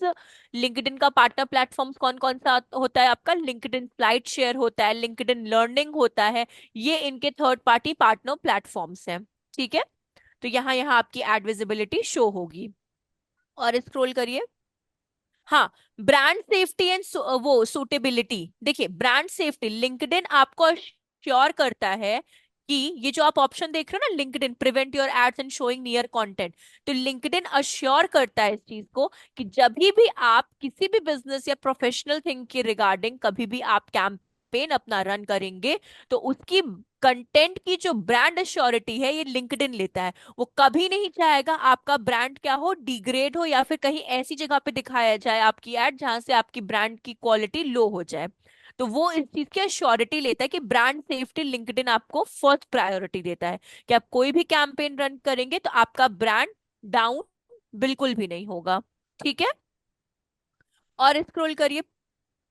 लिंक्डइन का पार्टनर प्लेटफॉर्म्स कौन कौन सा होता है आपका? लिंक्डइन स्लाइड शेयर होता है, लिंक्डइन लर्निंग होता है, ये इनके थर्ड पार्टी पार्टनर प्लेटफॉर्म्स हैं। ठीक है, तो यहाँ यहाँ आपकी एड विजिबिलिटी शो होगी। और स्क्रॉल करिए। हाँ, ब्रांड सेफ्टी एंड वो सूटेबिलिटी, देखिए ब्रांड सेफ्टी लिंक्डइन आपको श्योर करता है कि ये जो आप ऑप्शन देख रहे हो ना, LinkedIn prevent your ads and showing near content, तो लिंक्डइन अश्योर करता है इस चीज को कि जब भी आप किसी भी बिजनेस या प्रोफेशनल थिंग के रिगार्डिंग कभी भी आप कैंपेन अपना रन करेंगे, तो उसकी कंटेंट की जो ब्रांड अश्योरिटी है ये लिंक्डइन लेता है। वो कभी नहीं चाहेगा आपका ब्रांड क्या हो, डिग्रेड हो, या फिर कहीं ऐसी जगह पे दिखाया जाए आपकी एड जहां से आपकी ब्रांड की क्वालिटी लो हो जाए। तो वो इस चीज की अश्योरिटी लेता है कि ब्रांड सेफ्टी लिंक्डइन आपको फर्स्ट प्रायोरिटी देता है कि आप कोई भी कैंपेन रन करेंगे तो आपका ब्रांड डाउन बिल्कुल भी नहीं होगा। ठीक है, और स्क्रॉल करिए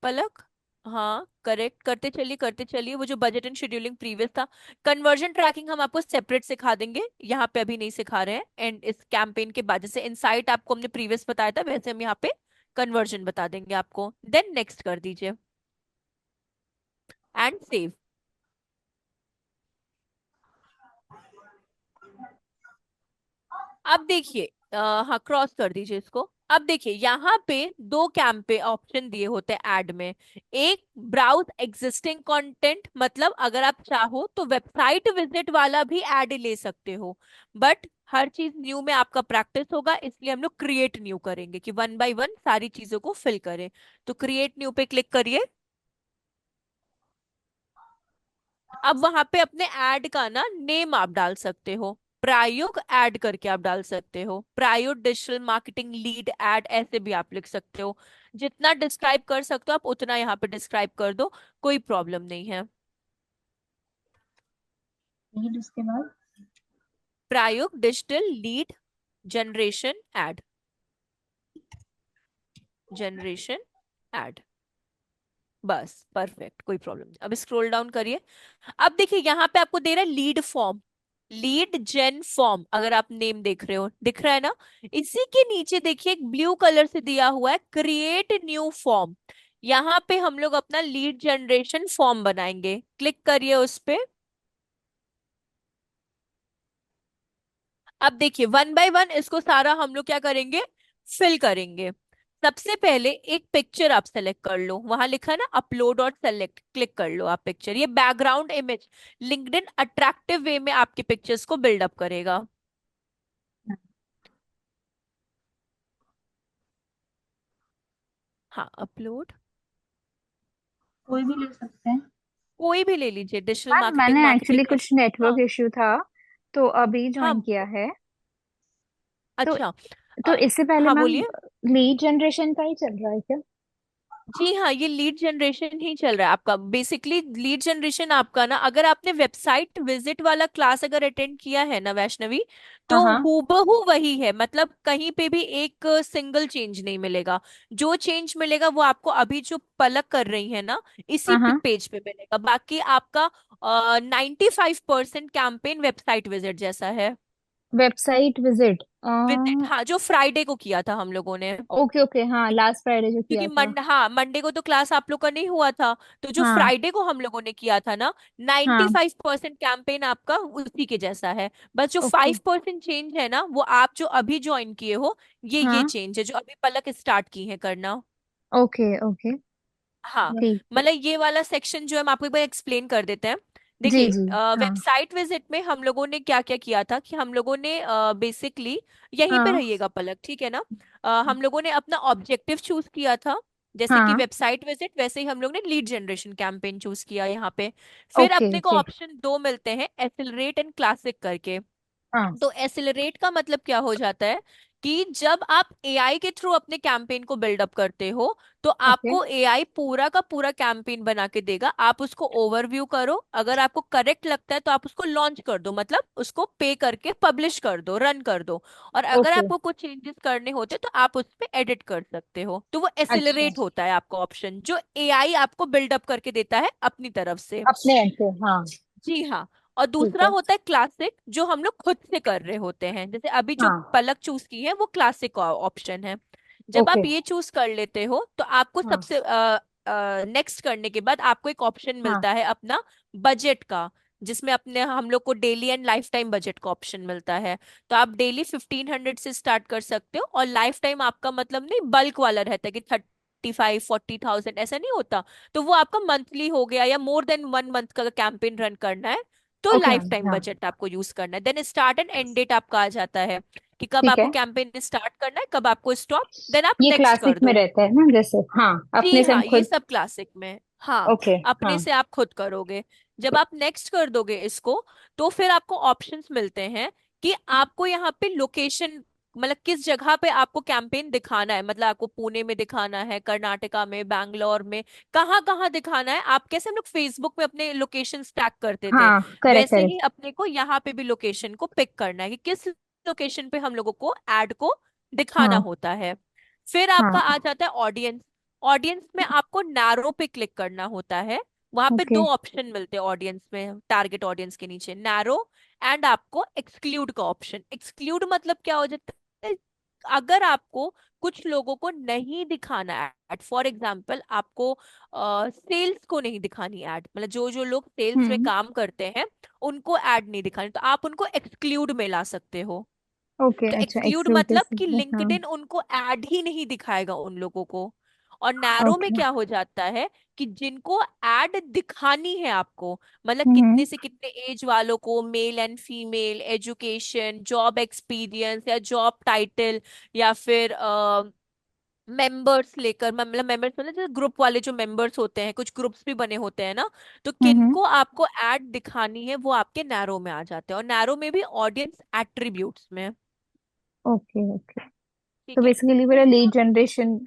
पलक। हाँ करेक्ट, करते चलिए करते चलिए। वो जो बजट एंड शेड्यूलिंग प्रीवियस था, कन्वर्जन ट्रैकिंग हम आपको सेपरेट सिखा देंगे, यहाँ पे अभी नहीं सिखा रहे हैं। एंड इस कैंपेन के बाद जैसे इनसाइट आपको हमने प्रीवियस बताया था, वैसे हम यहाँ पे कन्वर्जन बता देंगे आपको। देन नेक्स्ट कर दीजिए एंड सेव। अब देखिए हाँ क्रॉस कर दीजिए इसको। अब देखिए यहाँ पे दो कैंपे ऑप्शन दिए होते हैं ऐड में। एक ब्राउज एग्जिस्टिंग कंटेंट, मतलब अगर आप चाहो तो वेबसाइट विजिट वाला भी ऐड ले सकते हो, बट हर चीज न्यू में आपका प्रैक्टिस होगा, इसलिए हम लोग क्रिएट न्यू करेंगे कि वन बाय वन सारी चीजों को फिल करें। तो क्रिएट न्यू पे क्लिक करिए। अब वहां पे अपने ऐड का ना नेम आप डाल सकते हो, प्रायोग ऐड करके आप डाल सकते हो, प्रायोग डिजिटल मार्केटिंग लीड ऐड, ऐसे भी आप लिख सकते हो। जितना डिस्क्राइब कर सकते हो आप उतना यहाँ पे डिस्क्राइब कर दो, कोई प्रॉब्लम नहीं है। लीड उसके बाद। Prayog digital lead generation ad, generation ad, बस परफेक्ट, कोई प्रॉब्लम नहीं। अब स्क्रॉल डाउन करिए। अब देखिए यहाँ पे आपको दे रहा है लीड फॉर्म, लीड जेन फॉर्म, अगर आप नेम देख रहे हो दिख रहा है ना। इसी के नीचे देखिए एक ब्लू कलर से दिया हुआ है क्रिएट न्यू फॉर्म। यहाँ पे हम लोग अपना लीड जनरेशन फॉर्म बनाएंगे, क्लिक करिए उस पे। अब देखिए वन बाय वन इसको सारा हम लोग क्या करेंगे, फिल करेंगे। सबसे पहले एक पिक्चर आप सेलेक्ट कर लो, वहां लिखा है ना अपलोड और सेलेक्ट, क्लिक कर लो आप पिक्चर। ये बैकग्राउंड इमेज लिंक्डइन अट्रैक्टिव वे में आपके पिक्चर्स को बिल्डअप करेगा। हाँ अपलोड, कोई भी ले सकते हैं। कोई भी ले लीजिए, डिजिटल मैम मार्केटिंग, मैंने मार्केटिंग एक्चुअली का। कुछ नेटवर्क हाँ इश्यू था, तो अभी हाँ, ज्वाइन किया है। तो अच्छा। तो इससे पहले हाँ मैम बोलिए। लीड जनरेशन का ही चल रहा है क्या? जी हाँ, ये लीड जनरेशन ही चल रहा है आपका। बेसिकली लीड जनरेशन आपका ना, अगर आपने वेबसाइट विजिट वाला क्लास अगर अटेंड किया है ना वैष्णवी, तो हाँ हाँ। हूबहू वही है, मतलब कहीं पे भी एक सिंगल चेंज नहीं मिलेगा। जो चेंज मिलेगा वो आपको अभी जो पलक कर रही है ना, इसी हाँ हाँ। पेज पे मिलेगा। बाकी आपका 95% कैंपेन वेबसाइट विजिट जैसा है। Website visit. विजिट, हाँ, जो फ्राइडे को किया था हम लोगों ने। ओके ओके, हाँ लास्ट फ्राइडे जो क्योंकि किया था। हाँ, मंडे को तो क्लास आप लोग का नहीं हुआ था, तो जो हाँ फ्राइडे को हम लोगों ने किया था ना, हाँ। 95% कैंपेन आपका उसी के जैसा है। बस जो ओके 5% चेंज है ना, वो आप जो अभी ज्वाइन किए हो, ये हाँ। चेंज है जो अभी पलक स्टार्ट की है करना। Okay okay. हाँ, ठीक। मतलब ये वाला सेक्शन जो है हम आपको एक बार एक्सप्लेन कर देते हैं। जी देखिए जी। हाँ वेबसाइट विजिट में हम लोगों ने क्या क्या किया था कि हम लोगों ने बेसिकली, यहीं पे हाँ रहिएगा पलक, ठीक है ना। हम लोगों ने अपना ऑब्जेक्टिव चूज किया था, जैसे कि हाँ। वेबसाइट विजिट, वैसे ही हम लोग ने लीड जनरेशन कैंपेन चूज किया यहाँ पे। फिर ओके अपने को ओके। ऑप्शन दो मिलते हैं, एसिलरेट एंड क्लासिक करके। हाँ। तो एसिलरेट का मतलब क्या हो जाता है कि जब आप एआई के थ्रू अपने कैंपेन को बिल्डअप करते हो, तो ओके आपको एआई पूरा का पूरा कैंपेन बना के देगा। आप उसको ओवरव्यू करो, अगर आपको करेक्ट लगता है तो आप उसको लॉन्च कर दो, मतलब उसको पे करके पब्लिश कर दो, रन कर दो। और अगर ओके। आपको कुछ चेंजेस करने होते तो आप उस पे एडिट कर सकते हो। तो वो अच्छा, एसिलरेट होता है आपका ऑप्शन, जो एआई आपको बिल्डअप करके देता है अपनी तरफ से। अपने एंड से, हाँ। जी हाँ। और ठीक दूसरा है। होता है क्लासिक, जो हम लोग खुद से कर रहे होते हैं, जैसे अभी जो हाँ। पलक चूज की है वो क्लासिक ऑप्शन है। जब ओके। आप ये चूज कर लेते हो तो आपको हाँ सबसे नेक्स्ट करने के बाद आपको एक ऑप्शन हाँ। मिलता है अपना बजट का, जिसमें अपने हम लोग को daily and life time budget का ऑप्शन मिलता है। तो आप डेली 1500 से स्टार्ट कर सकते हो, और लाइफ टाइम आपका मतलब नहीं बल्क वाला रहता है कि 35-40,000 ऐसा नहीं होता। तो वो आपका मंथली हो गया, या मोर देन 1 मंथ का कैंपेन रन करना है तो ओके लाइफ मैम, टाइम हाँ। बजट आपको यूज करना है। Then start and end date आपका आ जाता है कि कब ठीक आपको है। कैंपेन स्टार्ट करना है, कब आपको स्टॉप, देन आप ये नेक्स्ट क्लासिक कर में दो। रहता है ना, जैसे हाँ जी अपने से हम हाँ, ये खुद। सब क्लासिक में, हाँ, ओके। अपने हाँ। से आप खुद करोगे। जब आप नेक्स्ट कर दोगे इसको, तो फिर आपको ऑप्शंस मिलते हैं कि आपको यहाँ पे लोकेशन, मतलब किस जगह पे आपको कैंपेन दिखाना है, मतलब आपको पुणे में दिखाना है, कर्नाटका में, बैंगलोर में, कहाँ कहाँ दिखाना है। आप कैसे हम लोग फेसबुक में अपने लोकेशन टैग करते थे, हाँ करेक्ट वैसे करेक्ट। ही अपने को यहाँ पे भी लोकेशन को पिक करना है कि किस लोकेशन पे हम लोगों को एड को दिखाना हाँ होता है। फिर आपका हाँ। आ जाता है ऑडियंस। ऑडियंस में आपको नैरो पे क्लिक करना होता है। वहां पे ओके। दो ऑप्शन मिलते हैं ऑडियंस में, टारगेट ऑडियंस के नीचे, नैरो एंड आपको एक्सक्लूड का ऑप्शन। एक्सक्लूड मतलब क्या हो जाता है, अगर आपको कुछ लोगों को नहीं दिखाना ऐड, फॉर एग्जाम्पल आपको सेल्स को नहीं दिखानी ऐड, मतलब जो जो लोग सेल्स में हम्म। काम करते हैं उनको ऐड नहीं दिखानी, तो आप उनको एक्सक्लूड में ला सकते हो। ओके, तो अच्छा एक्सक्लूड एक्सक्लूड मतलब कि कैसे? हाँ। लिंक्डइन उनको ऐड ही नहीं दिखाएगा उन लोगों को। और नैरो में ओके। क्या हो जाता है कि जिनको ऐड दिखानी है आपको, मतलब हम्म। कितने से कितने एज वालों को, mail and female, education, job experience या जॉब टाइटल, या फिर मेंबर्स लेकर, मतलब मेंबर्स मतलब जैसे ग्रुप वाले जो मेंबर्स होते हैं, कुछ ग्रुप्स भी बने होते हैं ना, तो हम्म। किनको आपको ऐड दिखानी है वो आपके नैरो में आ जाते हैं, और नैरो में भी ऑडियंस एट्रीब्यूट्स में। Okay okay. तो ठीक है। बेसिकली फिर मेरा जब लीड आप, जनरेशन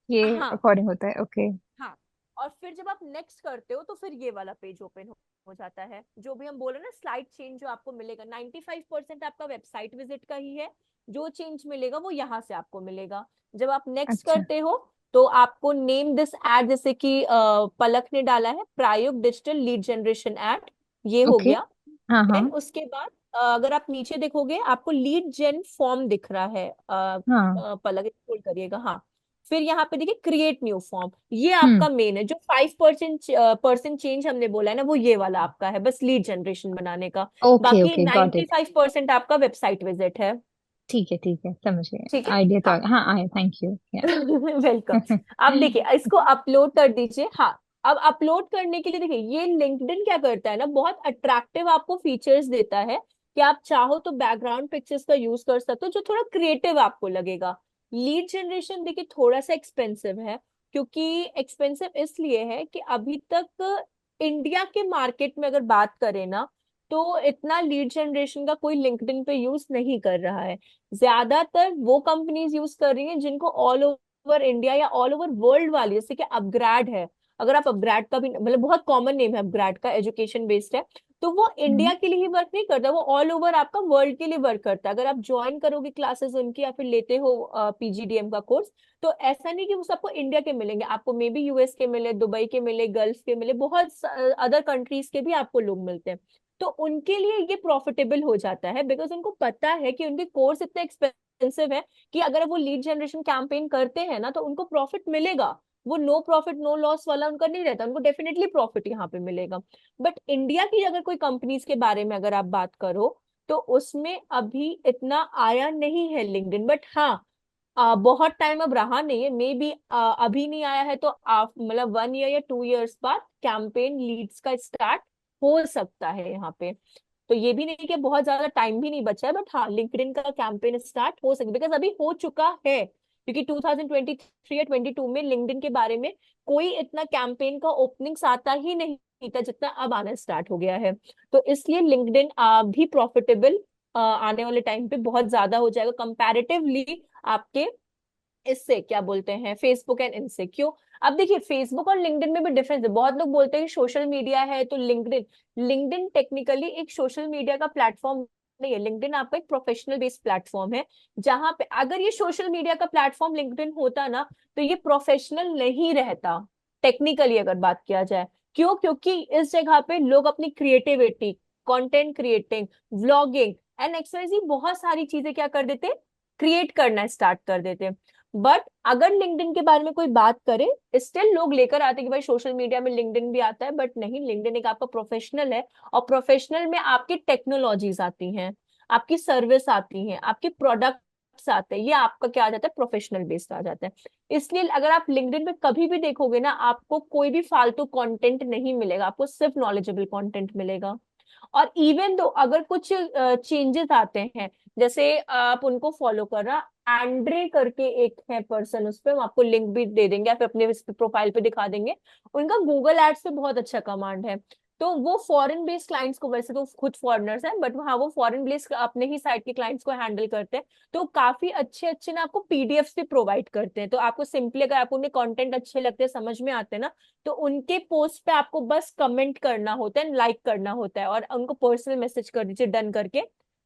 के हाँ अकॉर्डिंग होता है। ओके। हाँ, और फिर जब आप नेक्स्ट करते हो तो फिर ये वाला पेज ओपन हो जाता है, जो भी हम बोले ना स्लाइड चेंज जो आपको मिलेगा, 95% आपका वेबसाइट विजिट का ही है, जो चेंज मिलेगा वो यहाँ से आपको मिलेगा। जब आप नेक्स्ट अच्छा। करते हो तो आपको नेम दिस एड, जैसे कि पलक ने डाला है प्रायोग डिजिटल लीड जनरेशन एड, ये हो ओके। गया। हाँ हाँ। देन उसके बाद अगर आप नीचे देखोगे आपको लीड जेन फॉर्म दिख रहा है, हाँ। पलक स्क्रॉल करिएगा, हाँ। फिर यहाँ पे देखिए क्रिएट न्यू फॉर्म, ये हम्म। आपका मेन है, जो 5% चेंज हमने बोला है ना, वो ये वाला आपका है, बस लीड जनरेशन बनाने का। ओके बाकी ओके, गॉट इट। 95% आपका वेबसाइट विजिट है। ठीक है, समझ गए। ठीक है, आइडिया तो हाँ। हाँ आया, थैंक यू। या वेलकम। अब देखिए इसको अपलोड कर दीजिए, हाँ। अब अपलोड करने के लिए देखिए ये लिंक्डइन क्या करता है ना, बहुत अट्रैक्टिव आपको फीचर्स देता है कि आप चाहो तो बैकग्राउंड पिक्चर्स का यूज कर सकते हो जो थोड़ा क्रिएटिव आपको लगेगा। लीड जनरेशन देखिए थोड़ा सा एक्सपेंसिव है, क्योंकि एक्सपेंसिव इसलिए है कि अभी तक इंडिया के मार्केट में अगर बात करें ना, तो इतना लीड जनरेशन का कोई लिंक्डइन पे यूज नहीं कर रहा है। ज्यादातर वो कंपनीज यूज कर रही हैं जिनको ऑल ओवर इंडिया या ऑल ओवर वर्ल्ड वाली, जैसे कि अपग्रेड है। अगर आप अपग्रेड का भी, मतलब बहुत कॉमन नेम है अपग्रेड का, एजुकेशन बेस्ड है, तो वो हम्म। इंडिया के लिए ही वर्क नहीं करता, वो ऑल ओवर आपका वर्ल्ड के लिए वर्क करता है। अगर आप ज्वाइन करोगे क्लासेस उनकी या फिर लेते हो पीजीडीएम का कोर्स, तो ऐसा नहीं कि वो सबको इंडिया के मिलेंगे, आपको मे बी यूएस के मिले, दुबई के मिले, गल्फ के मिले, बहुत अदर कंट्रीज के भी आपको लोग मिलते हैं। तो उनके लिए ये प्रॉफिटेबल हो जाता है, बिकॉज उनको पता है कि उनके कोर्स इतने एक्सपेंसिव है कि अगर वो लीड जनरेशन कैंपेन करते हैं ना तो उनको प्रॉफिट मिलेगा। वो नो प्रॉफिट नो लॉस वाला उनका नहीं रहता, उनको डेफिनेटली प्रॉफिट यहाँ पे मिलेगा। बट इंडिया की अगर कोई कंपनीज के बारे में अगर आप बात करो, तो उसमें अभी इतना आया नहीं है लिंक्डइन, बट हाँ, बहुत टाइम अब रहा नहीं है, मे बी अभी नहीं आया है तो आप मतलब 1 ईयर या 2 इयर्स बाद कैंपेन लीड्स का स्टार्ट हो सकता है यहाँ पे। तो ये भी नहीं कि बहुत ज्यादा टाइम भी नहीं बचा है, बट हाँ लिंक्डइन का कैंपेन स्टार्ट हो सकता है, बिकॉज अभी हो चुका है, क्योंकि 2023 या 22 में लिंक्डइन के बारे में कोई इतना कैंपेन का ओपनिंग्स आता ही नहीं था जितना अब आना स्टार्ट हो गया है। तो इसलिए लिंक्डइन भी प्रॉफिटेबल आने वाले टाइम पे बहुत ज्यादा हो जाएगा कंपैरेटिवली आपके इससे, क्या बोलते हैं, फेसबुक एंड इनसे। क्यों? अब देखिए फेसबुक और लिंक्डइन में भी डिफरेंस है। बहुत लोग बोलते हैं कि सोशल मीडिया है तो लिंक्डइन, लिंक्डइन टेक्निकली एक सोशल मीडिया का प्लेटफॉर्म नहीं है, लिंक्डइन आपका एक प्रोफेशनल बेस्ड प्लेटफॉर्म है। जहां पे अगर ये सोशल मीडिया का प्लेटफॉर्म लिंक्डइन होता ना, तो ये प्रोफेशनल नहीं रहता टेक्निकली अगर बात किया जाए। क्यों? क्योंकि इस जगह पे लोग अपनी creativity, content creating, vlogging and XYZ बहुत सारी चीजें क्या कर देते, क्रिएट करना स्टार्ट कर देते। बट अगर लिंक्डइन के बारे में कोई बात करे, स्टिल लोग लेकर आते कि भाई सोशल मीडिया में लिंक्डइन भी आता है, बट नहीं, लिंक्डइन एक आपका प्रोफेशनल है, और प्रोफेशनल में आपकी टेक्नोलॉजीज आती हैं, आपकी सर्विस आती हैं, आपके प्रोडक्ट्स आते हैं, ये आपका क्या आ जाता है, प्रोफेशनल बेस्ड आ जाता है। इसलिए अगर आप लिंक्डइन पे कभी भी देखोगे ना, आपको कोई भी फालतू कंटेंट नहीं मिलेगा, आपको सिर्फ नॉलेजेबल कंटेंट मिलेगा। और इवन दो अगर कुछ चेंजेस आते हैं, जैसे आप उनको फॉलो कर रहा, एंड्रे करके एक है पर्सन, उस पर हम आपको लिंक भी दे देंगे या फिर अपने प्रोफाइल पे दिखा देंगे। उनका गूगल एड्स पे बहुत अच्छा कमांड है। तो वो फॉरेन बेस्ड क्लाइंट्स को, वैसे तो खुद फॉरेनर्स हैं, बट हाँ वो फॉरेन बेस्ड अपने ही साइट के क्लाइंट्स को हैंडल करते हैं। तो काफी अच्छे अच्छे ना आपको पीडीएफ भी प्रोवाइड करते हैं, तो आपको सिंपली अगर आपको उनके कंटेंट अच्छे लगते हैं, समझ में आते हैं ना, तो उनके पोस्ट पे आपको बस कमेंट करना होता है, लाइक करना होता है, और उनको पर्सनल मैसेज कर दीजिए डन करके,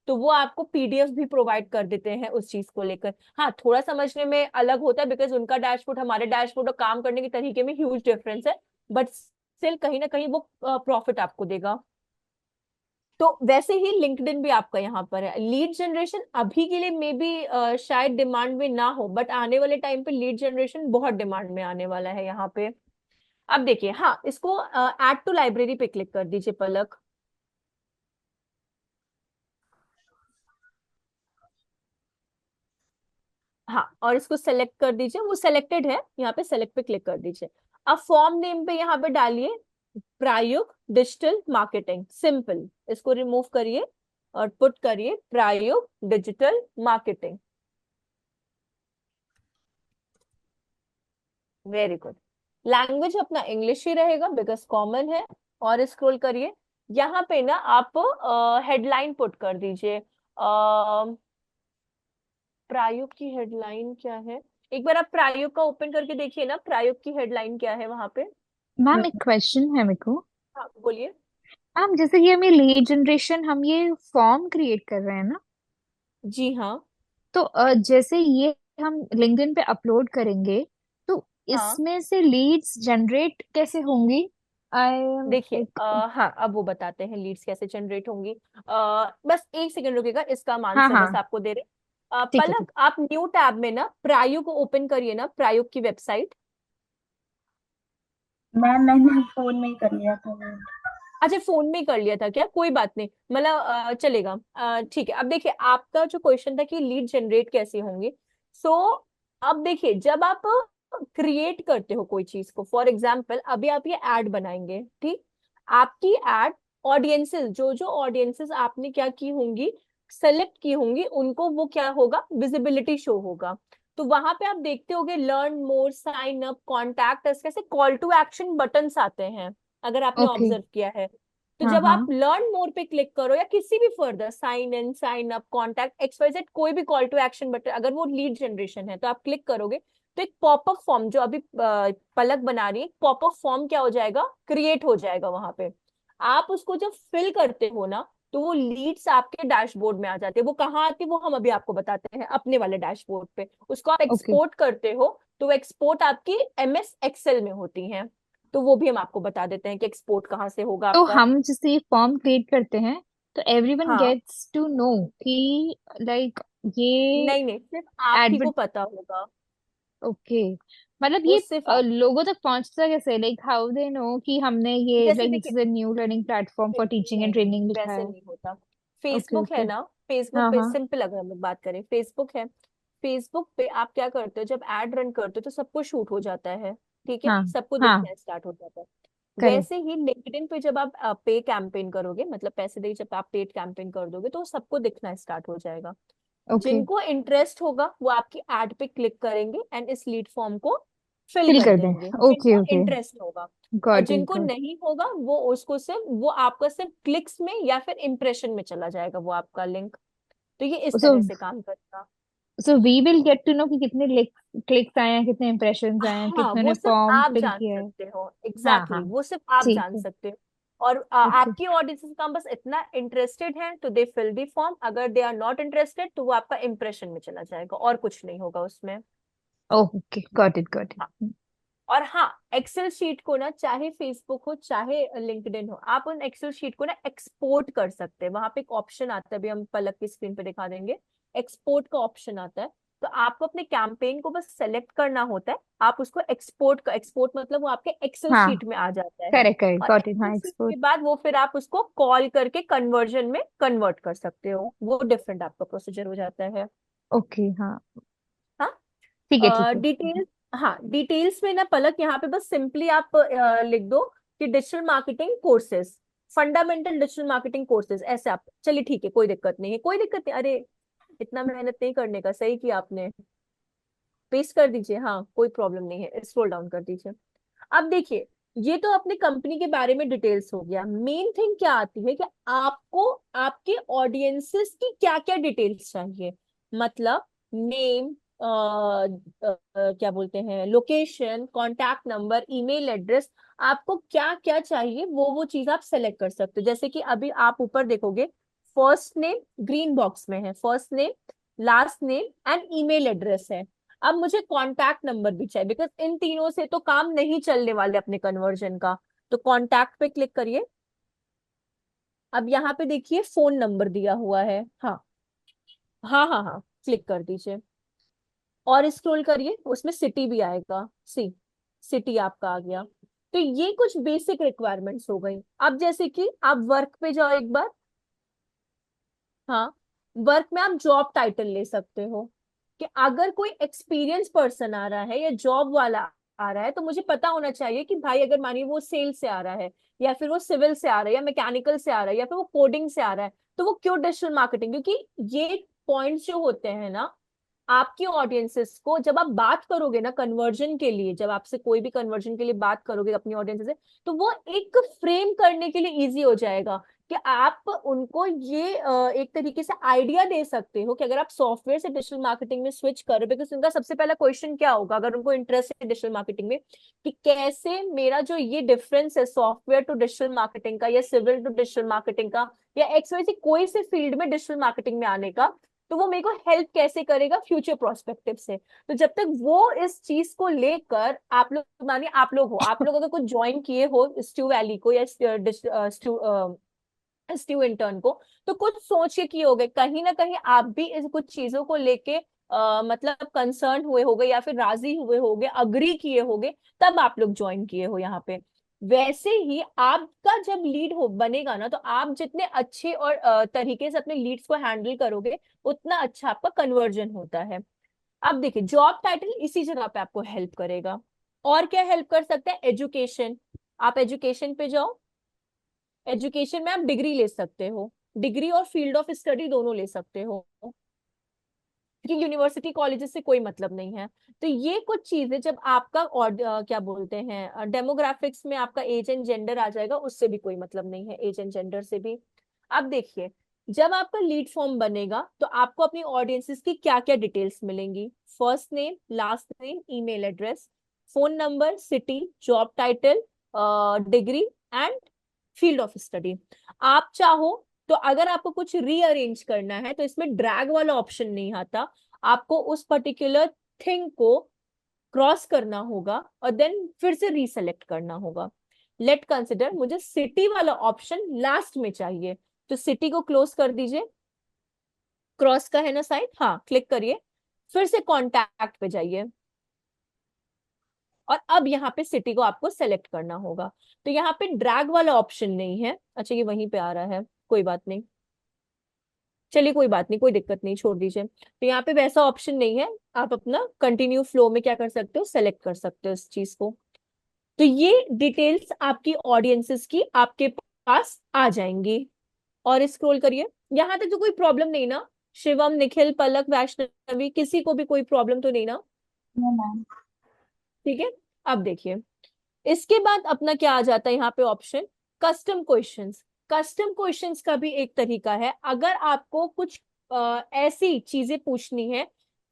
तो वो आपको पीडीएफ भी प्रोवाइड कर देते हैं उस चीज को लेकर। हाँ थोड़ा समझने में अलग होता है, बिकॉज उनका डैशबोर्ड हमारे डैशबोर्ड और काम करने के तरीके में ह्यूज डिफरेंस है, बट स्टिल कहीं ना कहीं वो प्रॉफिट आपको देगा। तो वैसे ही लिंक्डइन भी आपका यहाँ पर है। लीड जनरेशन अभी के लिए मे बी शायद डिमांड में ना हो, बट आने वाले टाइम पे लीड जनरेशन बहुत डिमांड में आने वाला है यहाँ पे। अब देखिए, हाँ इसको ऐड टू लाइब्रेरी पे क्लिक कर दीजिए पलक। हाँ, और इसको सेलेक्ट कर दीजिए, वो सेलेक्टेड है, यहाँ पे सेलेक्ट पे क्लिक कर दीजिए। अब फॉर्म नेम पे यहाँ पे डालिए प्रायोग डिजिटल मार्केटिंग, सिंपल, इसको रिमूव करिए और पुट करिए Prayog digital marketing. Very good. Language अपना इंग्लिश ही रहेगा बिकॉज कॉमन है। और स्क्रॉल करिए, यहाँ पे ना आप हेडलाइन पुट कर दीजिए। प्रायोग की हेडलाइन क्या है? एक बार आप प्रायोग का ओपन करके देखिए ना, प्रायोग की हेडलाइन क्या है वहां पे। मैम एक क्वेश्चन है मेरे को। हाँ बोलिए। मैम जैसे कि हमें लीड जनरेशन, हम ये फॉर्म क्रिएट कर रहे हैं ना, जी हाँ। तो जैसे ये हम लिंक्डइन पे अपलोड करेंगे, तो हाँ इसमें से लीड्स जनरेट कैसे होंगी? आई एम देखिए, लाइक। हाँ अब वो बताते हैं लीड्स कैसे जनरेट होंगी। बस एक सेकंड रुकेगा, इसका हम हाँ आंसर हाँ, बस आपको दे रहे। ठीक है ठीक पलक आप न्यू टैब में ना प्रायोग को ओपन करिए ना, प्रायोग की वेबसाइट। मैम मैंने फोन में ही कर लिया था वो। अच्छा फोन में ही कर लिया था क्या? कोई बात नहीं, मतलब चलेगा। ठीक है, अब देखिए आपका जो क्वेश्चन था कि लीड जनरेट कैसे होंगे। सो अब देखिए, जब आप क्रिएट करते हो कोई चीज को, फॉर एग्जाम्पल अभी आप ये एड बनाएंगे, ठीक? आपकी एड ऑडियंसेस, जो जो ऑडियंसेस आपने क्या की होंगी, सेलेक्ट की होंगी, उनको वो क्या होगा, विजिबिलिटी शो होगा। तो वहां पे आप देखते होगे learn more, sign up, contact us, कैसे कॉल टू एक्शन बटन्स आते हैं, अगर आपने ओके। ऑब्जर्व किया है। तो हाँ जब हाँ। आप लर्न मोर पे क्लिक करो या किसी भी further sign in, sign up, contact XYZ, कोई भी कॉल टू एक्शन बटन, अगर वो लीड जनरेशन है तो आप क्लिक करोगे, तो एक पॉपअप फॉर्म जो अभी पलक बना रही है, पॉपअप फॉर्म क्या हो जाएगा, क्रिएट हो जाएगा वहां पे। आप उसको जब फिल करते हो ना, तो वो लीड्स आपके डैशबोर्ड में आ जाते हैं। वो कहाँ आती है वो हम अभी आपको बताते हैं अपने वाले डैशबोर्ड पे। उसको आप ओके, एक्सपोर्ट करते हो, तो वो एक्सपोर्ट आपकी MS एक्सेल में होती है। तो वो भी हम आपको बता देते हैं कि एक्सपोर्ट कहाँ से होगा तो आपका। हम जैसे ये फॉर्म क्रिएट करते हैं, तो एवरीवन हाँ गेट्स टू नो कि लाइक ये नहीं नहीं, सिर्फ आप ही को एडवर्ट। पता होगा। ओके, मतलब वो ये सिर्फ आप, लोगों तक पहुंचता कैसे? लाइक हाउ दे नो कि हमने ये जैसे लाइक दिस देखिए, is a new learning platform for teaching and नहीं नहीं ट्रेनिंग लिखा वैसे है? नहीं होता। ओके फेसबुक है ओके। ना, फेसबुक हाँ पे हाँ। सिंपल, अगर हम लोग बात करें, फेसबुक है। फेसबुक पे आप क्या करते हो, जब एड रन करते हो तो सबको शूट हो जाता है, ठीक है, हाँ सबको हाँ। दिखना स्टार्ट हो जाता है। करेक्ट। वैसे ही लिंक्डइन पे जब आप पे कैंपेन करोगे, मतलब पैसे दे जब आप पेड कैंपेन कर दोगे, तो सबको दिखना स्टार्ट हो जाएगा। ओके। जिनको इंटरेस्ट होगा वो आपकी एड पे क्लिक करेंगे एंड इस लीड फॉर्म को फिल फिल कर कर दें। देंगे, ओके जिनको ओके। इंटरेस्ट होगा। और गॉट इट जिनको गॉट। नहीं होगा वो उसको सिर्फ, वो आपका सिर्फ क्लिक्स में या फिर इंप्रेशन में चला जाएगा वो आपका लिंक। तो ये इस सो तरह से काम करेगा। So we will get to know कि कितने क्लिक्स आए हैं, कितने इंप्रेशंस आए हैं, हाँ कितने ने वो सिर्फ फॉर्म आप फिल जान किया है। सकते हो, हाँ एग्जैक्टली हाँ। वो सिर्फ आप ठीक जान है। सकते हो। और ओके। आपकी ऑडियंस का बस इतना इंटरेस्टेड है तो दे फिल दी फॉर्म, अगर दे आर नॉट इंटरेस्टेड तो वो आपका इंप्रेशन में चला जाएगा, और कुछ नहीं होगा उसमें। ओके, गॉट इट गॉट हाँ। इट। और हाँ, एक्सेल शीट को ना, चाहे फेसबुक हो चाहे लिंक्डइन हो, आप उन एक्सेल शीट को ना एक्सपोर्ट कर सकते हैं। वहां पे एक ऑप्शन आता है, अभी हम पलक की स्क्रीन पे दिखा देंगे, एक्सपोर्ट का ऑप्शन आता है। तो आपको अपने कैंपेन को बस सेलेक्ट करना होता है, आप उसको एक्सपोर्ट का, एक्सपोर्ट मतलब वो आपके एक्सेल हाँ, शीट में आ जाता है। करेक्ट करेक्ट, और गॉट इट। एक्सेल हाँ, शीट के एक्सपोर्ट। बाद वो फिर आप उसको कॉल करके कन्वर्जन में कन्वर्ट कर सकते हो, वो डिफरेंट आपका प्रोसीजर हो जाता है। ओके हाँ। ठीक है ठीक हाँ है। डिटेल्स, हाँ डिटेल्स में ना पलक, यहाँ पे बस सिंपली आप लिख दो कि digital marketing courses, fundamental digital marketing courses, ऐसे आप, चलिए ठीक है, कोई दिक्कत नहीं है, कोई दिक्कत नहीं, अरे इतना मेहनत नहीं करने का, सही किया आपने, पेस्ट कर दीजिए, हाँ कोई प्रॉब्लम नहीं है, स्क्रॉल डाउन कर दीजिए। अब देखिए, ये तो अपने कंपनी के बारे में डिटेल्स हो गया। मेन थिंग क्या आती है कि आपको आपके ऑडियंसेस की क्या क्या डिटेल्स चाहिए, मतलब नेम, क्या बोलते हैं, location, contact number, email address, आपको क्या क्या चाहिए वो चीज आप सेलेक्ट कर सकते हो। जैसे कि अभी आप ऊपर देखोगे, फर्स्ट नेम ग्रीन बॉक्स में है, first name, last name and email address है। अब मुझे कॉन्टैक्ट नंबर भी चाहिए, बिकॉज इन तीनों से तो काम नहीं चलने वाले अपने कन्वर्जन का। तो कॉन्टैक्ट पे क्लिक करिए। अब यहाँ पे देखिए फोन नंबर दिया हुआ है, हाँ हाँ हाँ हाँ, क्लिक कर दीजिए। और स्क्रॉल करिए, उसमें सिटी भी आएगा, सी, सिटी आपका आ गया। तो ये कुछ बेसिक रिक्वायरमेंट्स हो गई। अब जैसे कि आप वर्क पे जाओ एक बार, हाँ, वर्क में आप जॉब टाइटल ले सकते हो, कि अगर कोई एक्सपीरियंस पर्सन आ रहा है या जॉब वाला आ रहा है, तो मुझे पता होना चाहिए कि भाई, अगर मानिए वो सेल से आ रहा है, या फिर वो सिविल से आ रहा है, या मैकेनिकल से आ रहा है, या फिर वो कोडिंग से आ रहा है, तो वो क्यों डिजिटल मार्केटिंग, क्योंकि ये पॉइंट्स जो होते हैं ना, आपकी ऑडियंसेस को जब आप बात करोगे ना कन्वर्जन के लिए, जब आपसे कोई भी कन्वर्जन के लिए बात करोगे अपनी ऑडियंस से, तो वो एक फ्रेम करने के लिए इजी हो जाएगा कि आप उनको ये एक तरीके से आइडिया दे सकते हो कि अगर आप सॉफ्टवेयर से डिजिटल मार्केटिंग में स्विच करो, बिकॉज उनका सबसे पहला क्वेश्चन क्या होगा अगर उनको इंटरेस्ट है डिजिटल मार्केटिंग में, कि कैसे मेरा जो ये डिफरेंस है सॉफ्टवेयर टू डिजिटल मार्केटिंग का या सिविल टू डिजिटल मार्केटिंग का या एक्स वाई सी कोई से फील्ड में डिजिटल मार्केटिंग में आने का, तो वो मेरे को हेल्प कैसे करेगा फ्यूचर प्रोस्पेक्टिव से। तो जब तक वो इस चीज को लेकर, आप लोग मानिए आप लोग अगर कुछ ज्वाइन किए हो स्टू वैली को या स्टू इंटर्न को, तो कुछ सोच के किए होगे, कहीं ना कहीं आप भी इस कुछ चीजों को लेके मतलब कंसर्न हुए होगे या फिर राजी हुए होगे, अग्री किए होगे, तब आप लोग ज्वाइन किए हो यहाँ पे। वैसे ही आपका जब लीड हो बनेगा ना, तो आप जितने अच्छे और तरीके से अपने लीड्स को हैंडल करोगे, उतना अच्छा आपका कन्वर्जन होता है। अब देखिए जॉब टाइटल इसी जगह पे आपको हेल्प करेगा। और क्या हेल्प कर सकता है? एजुकेशन। आप एजुकेशन पे जाओ, एजुकेशन में आप डिग्री ले सकते हो, डिग्री और फील्ड ऑफ स्टडी दोनों ले सकते हो, क्योंकि यूनिवर्सिटी कॉलेजेस से कोई मतलब नहीं है। तो ये कुछ चीजें जब आपका और क्या बोलते हैं डेमोग्राफिक्स में आपका एज एंड जेंडर आ जाएगा, उससे भी कोई मतलब नहीं है, एज एंड जेंडर से भी। अब देखिए, जब आपका लीड फॉर्म बनेगा तो आपको अपनी ऑडियंसेस की क्या क्या डिटेल्स मिलेंगी? First name, last name, email address, phone number, city, job title, degree and field of study. आप चाहो तो अगर आपको कुछ रीअरेंज करना है तो इसमें ड्रैग वाला ऑप्शन नहीं आता, आपको उस पर्टिकुलर थिंग को क्रॉस करना होगा और देन फिर से रीसेलेक्ट करना होगा। लेट कंसिडर मुझे सिटी वाला ऑप्शन लास्ट में चाहिए, तो सिटी को क्लोज कर दीजिए, क्रॉस का है ना साइन, हाँ क्लिक करिए, फिर से कॉन्टैक्ट पे जाइए और अब यहाँ पे सिटी को आपको सेलेक्ट करना होगा। तो यहाँ पे ड्रैग वाला ऑप्शन नहीं है, अच्छा ये वहीं पे आ रहा है, कोई बात नहीं, चलिए कोई बात नहीं, कोई दिक्कत नहीं, छोड़ दीजिए। तो यहाँ पे वैसा ऑप्शन नहीं है, आप अपना कंटिन्यू फ्लो में क्या कर सकते हो, सेलेक्ट कर सकते हो इस चीज को। तो ये डिटेल्स आपकी ऑडियंसेस की आपके पास आ जाएंगी। और स्क्रॉल करिए, यहाँ तक तो कोई प्रॉब्लम नहीं ना? शिवम, निखिल, पलक, वैष्णवी, किसी को भी कोई प्रॉब्लम तो नहीं ना? No ma'am. ठीक है। अब देखिए, इसके बाद अपना क्या आ जाता है यहाँ पे option, custom questions. Custom questions का भी एक तरीका है, अगर आपको कुछ ऐसी चीजें पूछनी है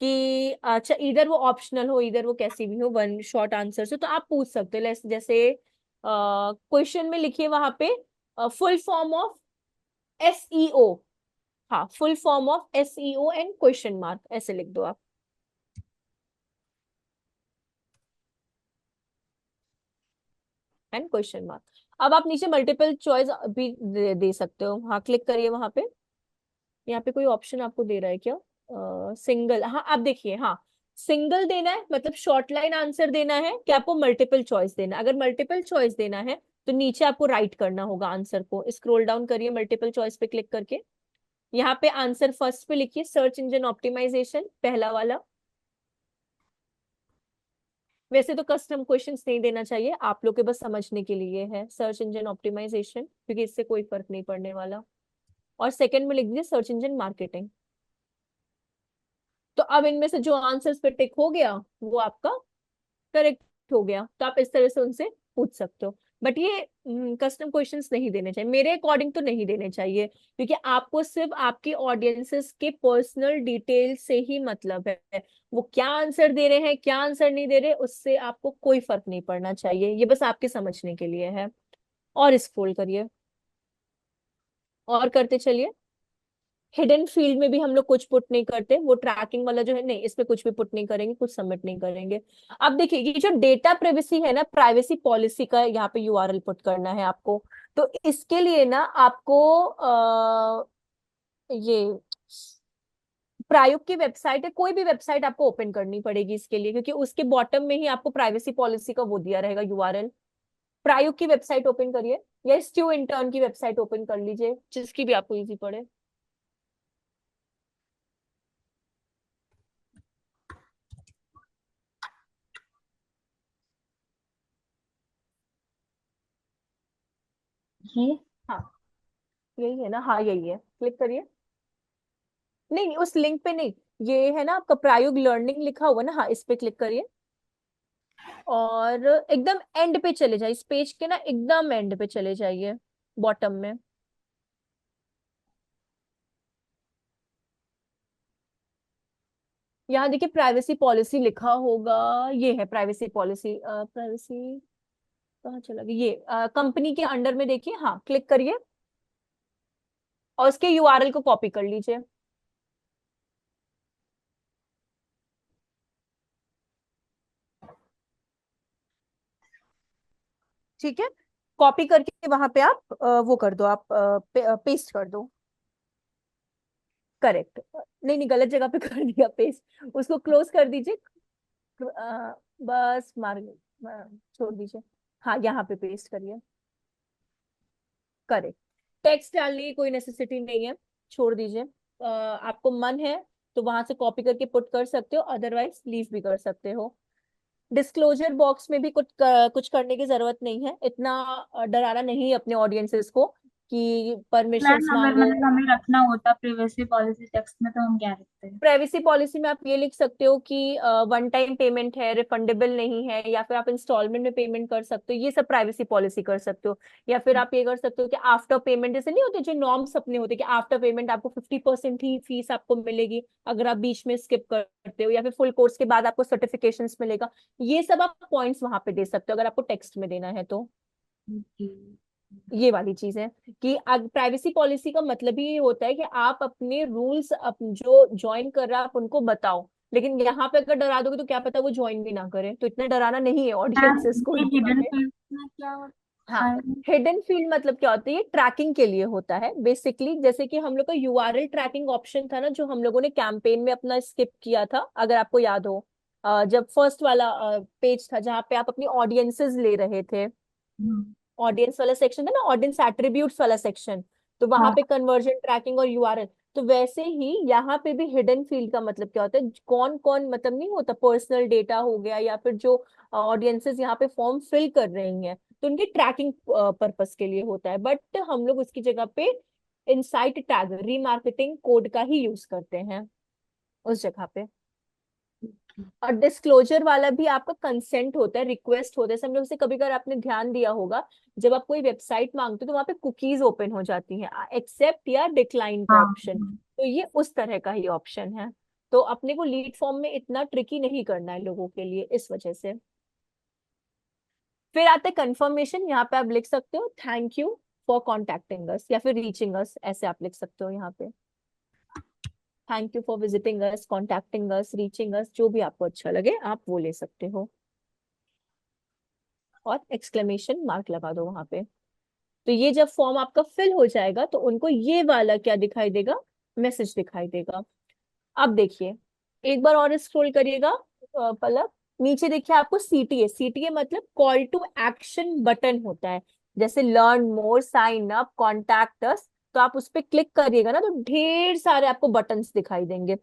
कि अच्छा इधर वो ऑप्शनल हो इधर वो कैसी भी हो, वन शॉर्ट आंसर से, तो आप पूछ सकते हो। जैसे क्वेश्चन में लिखिए वहां पे फुल फॉर्म ऑफ एसईओ, हाँ full form of SEO and question mark, ऐसे लिख दो आप, एंड क्वेश्चन मार्क। अब आप नीचे मल्टीपल चॉइस भी दे सकते हो, हाँ क्लिक करिए वहां पे। यहाँ पे कोई ऑप्शन आपको दे रहा है क्या? सिंगल, हाँ आप देखिए, हाँ सिंगल देना है मतलब शॉर्ट लाइन आंसर देना है कि आपको मल्टीपल चॉइस देना है? अगर मल्टीपल चॉइस देना है तो नीचे आपको राइट करना होगा आंसर को, स्क्रॉल डाउन करिए मल्टीपल चॉइस पे क्लिक करके, यहाँ पे आंसर फर्स्ट पे लिखिए सर्च इंजन ऑप्टिमाइजेशन, पहला वाला। वैसे तो कस्टम क्वेश्चंस नहीं देना चाहिए, आप लोग के बस समझने के लिए है सर्च इंजन ऑप्टिमाइजेशन, क्योंकि इससे कोई फर्क नहीं पड़ने वाला। और सेकंड में लिख दीजिए सर्च इंजन मार्केटिंग। तो अब इनमें से जो आंसर्स पे टिक हो गया वो आपका करेक्ट हो गया, तो आप इस तरह से उनसे पूछ सकते हो। बट ये कस्टम क्वेश्चंस नहीं देने चाहिए, मेरे अकॉर्डिंग तो नहीं देने चाहिए, क्योंकि आपको सिर्फ आपके ऑडियंसेस के पर्सनल डिटेल से ही मतलब है, वो क्या आंसर दे रहे हैं क्या आंसर नहीं दे रहे, उससे आपको कोई फर्क नहीं पड़ना चाहिए, ये बस आपके समझने के लिए है। और स्क्रॉल करिए और करते चलिए। हिडन फील्ड में भी हम लोग कुछ पुट नहीं करते, वो ट्रैकिंग वाला जो है, नहीं इसमें कुछ भी पुट नहीं करेंगे, कुछ सबमिट नहीं करेंगे। अब देखिए ये जो डेटा प्राइवेसी है ना, प्राइवेसी पॉलिसी का यहाँ पे यूआरएल पुट करना है आपको। तो इसके लिए ना आपको ये प्रायोग की वेबसाइट है, कोई भी वेबसाइट आपको ओपन करनी पड़ेगी इसके लिए, क्योंकि उसके बॉटम में ही आपको प्राइवेसी पॉलिसी का वो दिया रहेगा यूआरएल। प्रायोग की वेबसाइट ओपन करिए या स्ट्यू इंटर्न की वेबसाइट ओपन कर लीजिए, जिसकी भी आपको इजी पड़े। ये हाँ यही है ना, हाँ यही है, क्लिक करिए। नहीं नहीं, उस लिंक पे नहीं, ये है ना आपका प्रायोग लर्निंग लिखा हुआ ना, हाँ इस पे क्लिक करिए और एकदम एंड पे चले जाइए, इस पेज के ना एकदम एंड पे चले जाइए, बॉटम में। यहाँ देखिए प्राइवेसी पॉलिसी लिखा होगा, ये है प्राइवेसी पॉलिसी। प्राइवेसी कहाँ चला गया, ये कंपनी के अंडर में देखिए, हाँ क्लिक करिए और उसके यूआरएल को कॉपी कर लीजिए। ठीक है, कॉपी करके वहां पे आप वो कर दो, आप पेस्ट कर दो। करेक्ट, नहीं नहीं गलत जगह पे कर दिया पेस्ट, उसको क्लोज कर दीजिए। बस मार छोड़ दीजिए, हाँ यहाँ पे पेस्ट करिए। करेक्ट, टेक्स्ट डालने की कोई नेसेसिटी नहीं है, छोड़ दीजिए। आपको मन है तो वहां से कॉपी करके पुट कर सकते हो, अदरवाइज लीव भी कर सकते हो। डिस्क्लोजर बॉक्स में भी कुछ करने की जरूरत नहीं है, इतना डराना नहीं है अपने ऑडियंसेस को कि मैम परमिशंस अगर मांगो। मतलब हमें रखना होता प्रिवेसी पॉलिसी टेक्स्ट में तो हम क्या रखते हैं? प्राइवेसी पॉलिसी में आप ये लिख सकते हो कि वन टाइम पेमेंट है, रिफंडेबल नहीं है, या फिर आप इंस्टॉलमेंट में पेमेंट कर सकते हो, ये सब प्राइवेसी पॉलिसी कर सकते हो। या फिर आप ये कर सकते हो कि आफ्टर पेमेंट, जैसे नहीं होते जो नॉर्म्स अपने होते कि आफ्टर पेमेंट आपको 50% ही फीस आपको मिलेगी अगर आप बीच में स्किप करते हो, या फिर फुल कोर्स के बाद आपको सर्टिफिकेशंस मिलेगा। ये सब आप पॉइंट्स वहां पे दे सकते हो अगर आपको टेक्स्ट में देना है तो। ओके। ये वाली चीज है कि प्राइवेसी पॉलिसी का मतलब ही ये होता है कि आप अपने रूल्स जो ज्वाइन कर रहा है आप उनको बताओ, लेकिन यहाँ पे अगर डरा दोगे तो क्या पता वो ज्वाइन भी ना करे, तो इतना डराना नहीं है मैम ऑडियंसेस को ये यहाँ हिडन पे। फील्ड में क्या हाँ, होता है? हिडन फील्ड मतलब क्या होता है, ये ट्रैकिंग के लिए होता है बेसिकली। जैसे कि हम लोग का यूआरएल ट्रैकिंग ऑप्शन था ना, जो हम लोगों ने कैंपेन में अपना स्किप किया था, अगर आपको याद हो। जब फर्स्ट वाला पेज था जहाँ पे आप अपनी ऑडियंसेस ले रहे थे, हम्म, ऑडियंस वाला सेक्शन था ना, ऑडियंस एट्रीब्यूट्स वाला सेक्शन, तो वहां हाँ। पे कन्वर्जन ट्रैकिंग और यूआरएल। तो वैसे ही यहाँ पे भी हिडन फील्ड का मतलब क्या होता है, कौन कौन, मतलब नहीं होता पर्सनल डेटा हो गया या फिर जो ऑडियंसेस यहाँ पे फॉर्म फिल कर रही हैं, तो उनकी ट्रैकिंग पर्पस के लिए होता है। बट हम लोग उसकी जगह पे इनसाइट टैग रीमार्केटिंग कोड का ही यूज करते हैं उस जगह पे। और डिस्क्लोजर वाला भी आपका कंसेंट होता है, रिक्वेस्ट होता है, समझो उसे कभी कभी आपने ध्यान दिया होगा, जब आप कोई वेबसाइट मांगते हो तो वहां पे कुकीज ओपन हो जाती हैं, एक्सेप्ट या डिक्लाइन का हाँ ऑप्शन, तो ये उस तरह का ही ऑप्शन है। तो अपने को लीड फॉर्म में इतना ट्रिकी नहीं करना है लोगों के लिए, इस वजह से। फिर आता है कंफर्मेशन, यहाँ पे आप लिख सकते हो थैंक यू फॉर कॉन्टेक्टिंग अस या फिर रीचिंग अस, ऐसे आप लिख सकते हो यहाँ पे। Thank you for visiting us, contacting us, reaching us, जो भी आपको अच्छा लगे आप वो ले सकते हो, और एक्सक्लेमेशन मार्क लगा दो वहां पे। तो ये जब फॉर्म आपका फिल हो जाएगा तो उनको ये वाला क्या दिखाई देगा, मैसेज दिखाई देगा। अब देखिए, एक बार और स्क्रॉल करिएगा पलक, नीचे देखिए आपको सीटीए, सीटीए मतलब कॉल टू एक्शन बटन होता है, जैसे learn more, sign up, contact us. तो आप उस पर क्लिक करिएगा ना तो ढेर सारे आपको बटन्स दिखाई देंगे,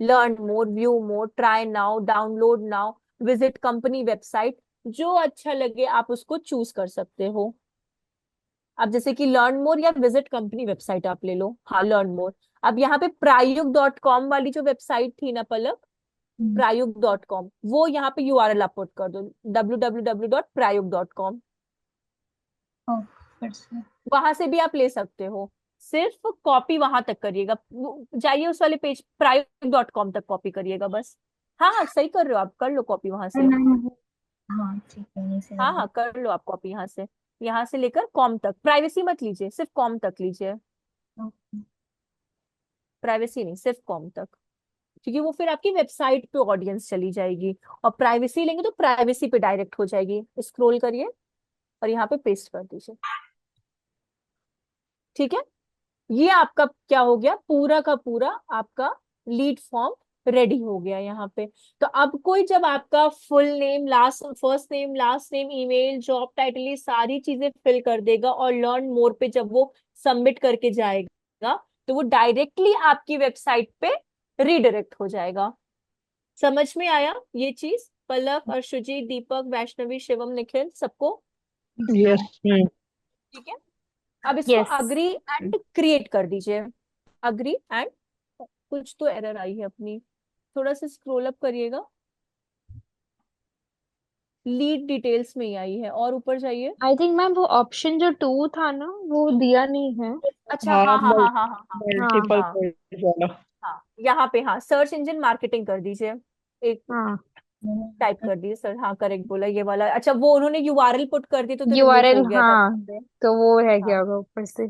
लर्न मोर, व्यू मोर, try now, download now, visit company website, जो अच्छा लगे आप उसको चूज कर सकते हो। अब जैसे कि लर्न मोर या विजिट कंपनी वेबसाइट आप ले लो, हाँ लर्न मोर। अब यहाँ पे प्रायुक्त.com वाली जो वेबसाइट थी ना पलक, हम्म, प्रायुक्त.com, वो यहाँ पे यूआरएल आप पुट कर दो, www.prayuk.com। ओ, फिर से। वहां से भी आप ले सकते हो, सिर्फ कॉपी वहां तक करिएगा, जाइए उस वाले पेज प्रायुक्त.com तक कॉपी करिएगा बस। हाँ हाँ सही कर रहे हो आप, कर लो कॉपी वहां अरे से। मैम हाँ ठीक है, यहीं से कर हाँ लो। हाँ कर लो आप कॉपी यहाँ से लेकर कॉम तक, प्राइवेसी मत लीजिए, सिर्फ कॉम तक लीजिए, ओके। प्राइवेसी नहीं, सिर्फ कॉम तक। क्योंकि वो फिर आपकी वेबसाइट पे ऑडियंस चली जाएगी, और प्राइवेसी लेंगे तो प्राइवेसी पे डायरेक्ट हो जाएगी। स्क्रॉल करिए और यहाँ पे पेस्ट कर दीजिए। ठीक है, ये आपका क्या हो गया, पूरा का पूरा आपका लीड फॉर्म रेडी हो गया यहाँ पे। तो अब कोई जब आपका full name, last, first name, last name, email, job title, ये सारी चीजें फिल कर देगा और लर्न मोर पे जब वो सबमिट करके जाएगा तो वो डायरेक्टली आपकी वेबसाइट पे रीडायरेक्ट हो जाएगा। समझ में आया ये चीज पलक, अर्शुजी, दीपक, वैष्णवी, शिवम, निखिल, सबको? Yes ma'am. ठीक है, अब इसको यस। अग्री एंड क्रिएट कर दीजिए। अग्री एंड, कुछ तो एरर आई है अपनी, थोड़ा सा स्क्रॉल अप करिएगा, लीड डिटेल्स में ही आई है, और ऊपर जाइए। आई थिंक मैम वो ऑप्शन जो 2 था ना वो दिया नहीं है। अच्छा, हाँ, हाँ हाँ हाँ हाँ हाँ हाँ हाँ मल्टीपल हाँ चॉइस वाला। हाँ, यहाँ पे हाँ, सर्च इंजन मार्केटिंग कर दीजिए, एक हाँ, टाइप कर दीजिए सर। हाँ करेक्ट बोला ये वाला। अच्छा, वो उन्होंने यूआरएल पुट कर दी तो रिमूव यूआरएल, हो गया था हाँ, वहां पे। तो वो रह गया हाँ। होगा ऊपर से।